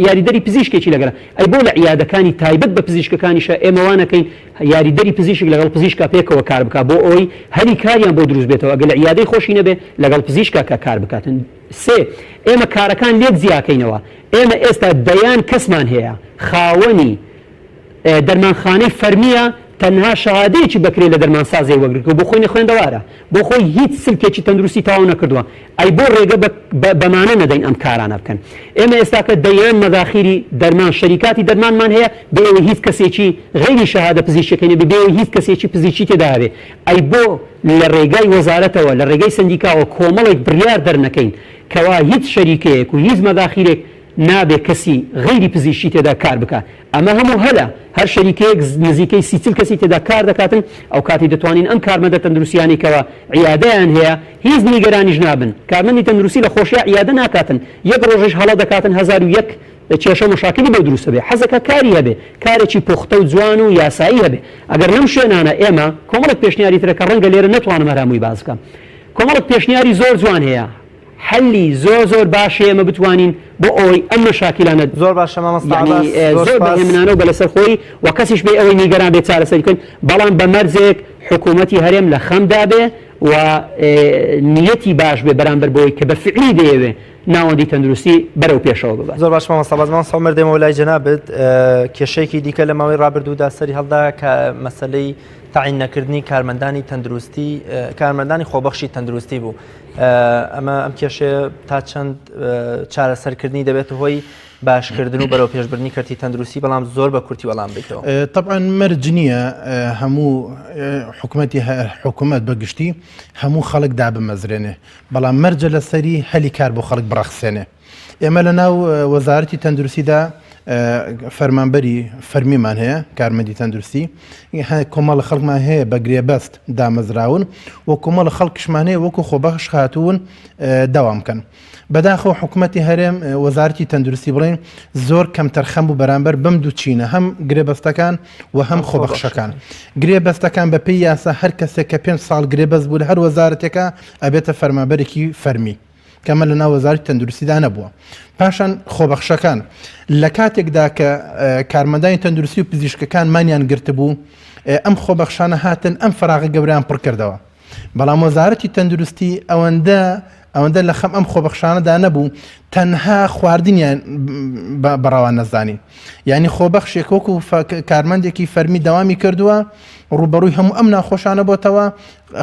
یاریدەری پزیشکێکی لەگەڵ ئەی بۆ لە عیادەکانی تایبەت بە پزیشکەکانیشە ئێمەوانەکەین یاریدەری پزیشک لەگەڵ پزیشکا پێکەوە کار بکات بۆ ئەوی هەری کاریان بۆ دروست بێتەوە ئەگەر لە عیادەی خۆشی نەبێ لەگەڵ پزیشکا کە کار بکاتن سێ ئێمە کارەکان لێک زیاکەینەوە ئێمە ئێستا دەیان کەسمان هەیە خاوەنی دەرمانخانەی فەرمیە تەنها شەهادەیەکی بکرێت لە دەرمانسازی وەرگرتووە بۆ خۆی نەخوێندەوارە بۆ خۆی هیچ سلکێکی تەندروستی تاوا نەکردووە ئەی بۆ ڕێگە بەمانە نەدەین ئەم کارانە بکەن ئێمە ئێستاکە دەیان مەداخیری دەرمان شەریکاتی دەرمانمان هەیە بێەوەی هیچ کەسێکی غەیری شەهادە پزیشکەکەی نەبێ بێەوەی هیچ کەسێکی پزیشکی تێدا هەبێ ئەی بۆ لە ڕێگای وەزارەتەوە لە ڕێگای سندیکاوە کۆمەڵێک بڕیار دەرنەکەین کەوا هیچ شەریکەیەک و هیچ مەداخیرێک نابێ کەسی غەیری پزیشکی تێدا کار بکات ئەمە هەموو هەلە هەر شەریکەیەک نزیکەی 30 کەسی تێدا کار دەکاتن ئەو کاتی دەتوانین ئەم کارمەندە تەندروستیانی کەەوە عیادەیان هەیە هیچ نیگەرانیش نابن کارمەندی تەندروستی لە خۆشیە عیادە ناکاتن یەک ڕۆژش هەڵە دەکاتن 1001 کێشە مشاکلی بۆ دروستە بێ حەزەکە کاری هەبێ کارێکی پوختە و جوان و یاسایی هەبێ ئەگەر لەم شوێنانە ئێمە کۆمەڵک پێشنیاری ترە کە ڕەنگە لێرە نەتوانم هەرامووی باز بکەم کۆمەڵک پێشنیاری زۆر جوان هەیە حەلی زۆر باش ئێمە بتوانین بۆ ئەوەی ئەم مشاکلانە زۆر باشە مامۆستا زۆر بەهێمنانە و بەلەسەر خۆی و کەسیش بێ ئەوەی نیگەران بێت چارەسەری بکەن بەڵام بە مەرجێک حکوومەتی هەرێم لە خەمدا بێ و نیەتی باش بێ بەرامبەر بۆی کە بە فعلی دەیەوێ ناوەندی تەندروستی بەرەو پێشەوە ببات. زۆر باش مامۆستا بازمان ساڵ مردێمەوە لای جەنابێت کێشەیەکی دیکە لە ماوەی ڕابردوودا سەری هەڵدا کە مەسەلەی تعین نەکردنی کارمەندانی تەندروستی کارمەندانی خۆبەخشی تەندروستی بوو ئەمە ئەم کێشەیە تا چەند چارەسەرکردنی دەبێت هۆی باشکردن و بەرەو پێشبردننی کەرتی تەندروستی بەڵام زۆر بە کورتی وەڵام بێتەوە. طبعا مەرج نییە هەموو حکوومەت بەگشتی هەموو خەڵک دابمەزرێنێ بەڵام مەرجە لەسەری هەلی کار بۆ خەڵک بڕەخسێنێ. ئێمە لە ناو وەزارەتی تەندروستیدا فەرمانبەری فەرمیمان هەیە کارمەندی تەندروستی کۆمەڵە خەڵکمان هەیە بە گرێبەست دامەزراون و کۆمەڵە خەڵکشمان هەیە وەکو خۆبەخش هاتوون داوام بکەن. بەداخەوە حکوومەتی هەرێم وەزارەتی تەندروستی بڵێن زۆر کەم تەرخەم بوو بەرامبەر بەم دوو چینە هەم گرێبەستەکان و هەم خۆبەخشەکان. گرێبەستەکان بە پێی یاسا هەر کەسێک کە 5 ساڵ گرێبەست بوو لە هەر وەزارەتێکە ئەبێتە فەرمانبەرێکی فەرمی کەمە لە ناو وەزارەتی تەندروستیدا نەبووە. پاشان خۆبەخشەکان لە کاتێکدا کە کارمەندانی تەندروستی و پزیشکەکان مانیان گرت بوو ئەم خۆبەخشانە هاتن ئەم فراغە گەوریان پڕ کردەوە بەڵام وەزارەتی تەندروستی ئەوەندە لە خەم ئەم خۆبەخشانەدا نەبوو تەنها خواردنیان بەڕاوان نەزانی یعنی خۆبەخشێک وەکو کارمەندێکی فەرمی دەوامی کردووە ڕوبەڕووی هەموو ئەم ناخۆشانە بۆتەوە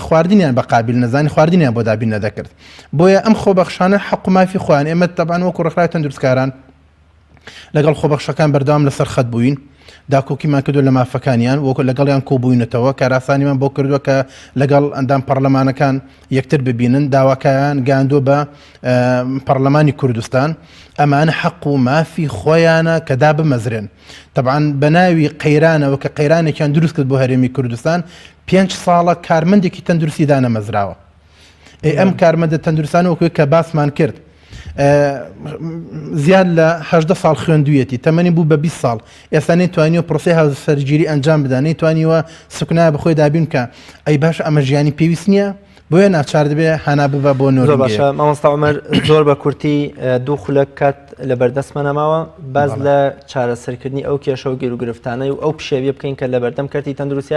خواردنیان بەقابل نەزانی خواردنیان بۆ دابین نەدەکرد بۆیە ئەم خۆبەخشانە حەق و مافی خۆیان ئێمە تەبعاً وەکو ڕێکخراوی تەندروستکاران لەگەڵ خۆبەخشەکان بەردەوام لەسەر خەت بووین داکۆکیمان کردو لە مافەکانیان وەکو لەگەڵیان کۆبووینەتەوە کاراسانیمان بۆ کردووە کە لەگەڵ ئەندام پەرلەمانەکان یەکتر ببینن داواکایان گاندۆ بە پەرلەمانی کوردستان ئەمانە حەق و مافی خۆیانە کە دابمەزرێن طبعاً بە ناوی قەیرانەوە کە قەیرانێکیان دروست کرد بۆ هەرێمی کوردستان 5 ساڵە کارمەندێکی تەندروستی دانەمەزراوە ئەم کارمەندە تەندروستان وەکوی کە باسمان کرد زیاد لە 18 ساڵ خوێندوویەتی تەمەنی بوو بە 20 ساڵ ئێستا نەیتوانیوە پرۆسی هاوسەرگیری ئەنجام بدات نەیتوانیوە سوکنا بەخۆی دابین کە ئەی باش ئەمە ژیانی پێویست نییە بۆیە ناچار دەبێ هەنا ببە بۆ نۆر باشە مامۆستا عومەر زۆر بە کورتی دوو خولەک کات لە بەردەستمە نەماوە باز لە چارەسەرکردنی ئەو کێشە و گیر و گرفتانەی و ئەو پشێویە بکەین کە لە بەردەم کەرتی تەندروستی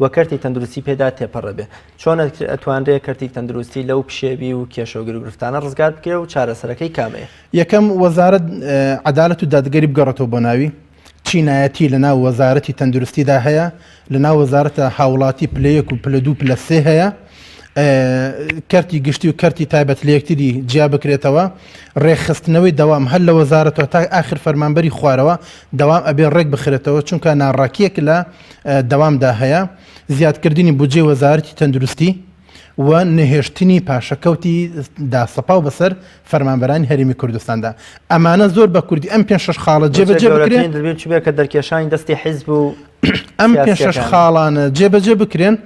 و کەرتی تەندروستی پێدا تێپەڕە بێ چۆن ئەتوانرێت کەرتی تەندروستی لەو پشێوی و کێشە و گیر و گرفتانە ڕزگار بکرێ و چارەسەرەکەی کامەیە یەکەم وەزارەت عەدالەت و دادگەری بگەڕێتەوە بۆ ناوی چینایەتی لە ناو وەزارەتی تەندروستیدا هەیە لە ناو وەزارەتە هاوڵاتی پلە 1 و پلە 2 پلە 3 هەیە کەرتی گشتی و کەرتی تایبەت لە یەکتری جیا بکرێتەوە ڕێخستنەوەی دەوام هەر لە وەزارەتەوە تا ئاخر فەرمانبەری خوارەوە دەوام ئەبێ ڕێک بخرێتەوە چونکە ناڕاکیەک لە دەوامدا هەیە زیادکردنی بودجێ وەزارەتی تەندروستی و نەهێشتنی پاشەکەوتی داسەپاو بەسەر فەرمانبەرانی هەرێمی کوردستاندا ئەمانە زۆر بە کوردی ئەم 5-6 خاڵە جێبەجێ بکرێن کە دەرکێشانی دەستی حیزب و ئەم 5-6 خاڵانە جێبەجێ بکرێن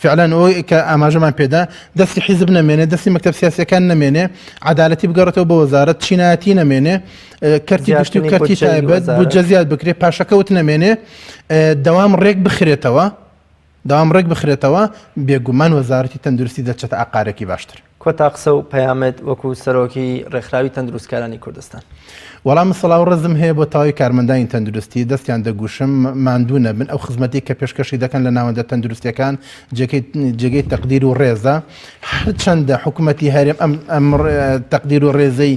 فعلا ئەوەی کە ئاماژەمان پێدا دەستی حیزب نەمێنێ دەستی مەکتەب سیاسیەکان نەمێنێ عەدالەتی بگەڕێتەوە بە وەزارەت چینایەتی نەمێنێ کەرتی گشتی و کەرتی تایبەت بودجە زیاد بکرێ پاشەکەوت نەمێنێ دەوام ڕێک بخرێتەوە بێگومان وەزارەتی تەندروستی دەچێتە ئاقارێکی باشتر. کۆتا قسە و پەیامەت وەکو سەرۆکی ڕێکخراوی تەندروستکارانی کوردستان. وەڵام سڵاو ڕزم هەیە بۆ تاوای کارمەندانی تەندروستی دەستیان دەگوشم ماندوو نەبن ئەو خزمەتی کە پێشکەشی دەکەن لە ناوەندە تەندروستیەکان جێگەی تەقدیر و ڕێزە هەرچەندە حکوومەتی هەرێم ئەم تەقدیر و ڕێزەی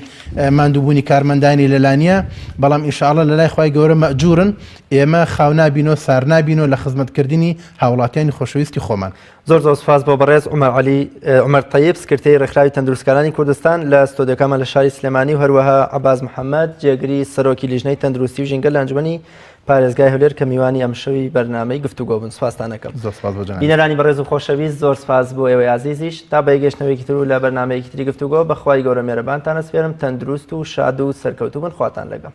ماندووبوونی کارمەندانی لەلانیە بەڵام ئینشاءڵڵا لە لای خوای گەورە مەئجورن ئێمە خاو نابینەوە سار نابینەوە لە خزمەتکردنی هاوڵاتیانی خۆشەویستی خۆمان. زۆر سوپاس بۆ بەڕێز عومەر طەیب سکرتەری ڕێکخراوی تەندروستکارانی کوردستان لە ستۆدیۆکەمان لە شاری سلێمانی و هەروەها عەباس محەممەد جێگری سەرۆکی لیژنەی تەندروستی و ژینگە لە ئەنجومەنی پارێزگای هەولێر کە میوانی ئەم شەوی بەرنامەی گفتوگۆ بوون. سوپاستان دەکەم. بینەرانی بەڕێز و خۆشەویست زۆر سوپاس بۆ ئێوەی عەزیزیش تا بەیگەشتنەوەیەکی تر و لە بەرنامەیەکی تری گفتوگۆ بەخوای گەورە مێرەبانتان ئەسپێرم تەندروست و شاد و سەرکەوتوو بن خواتان لەگەڵ.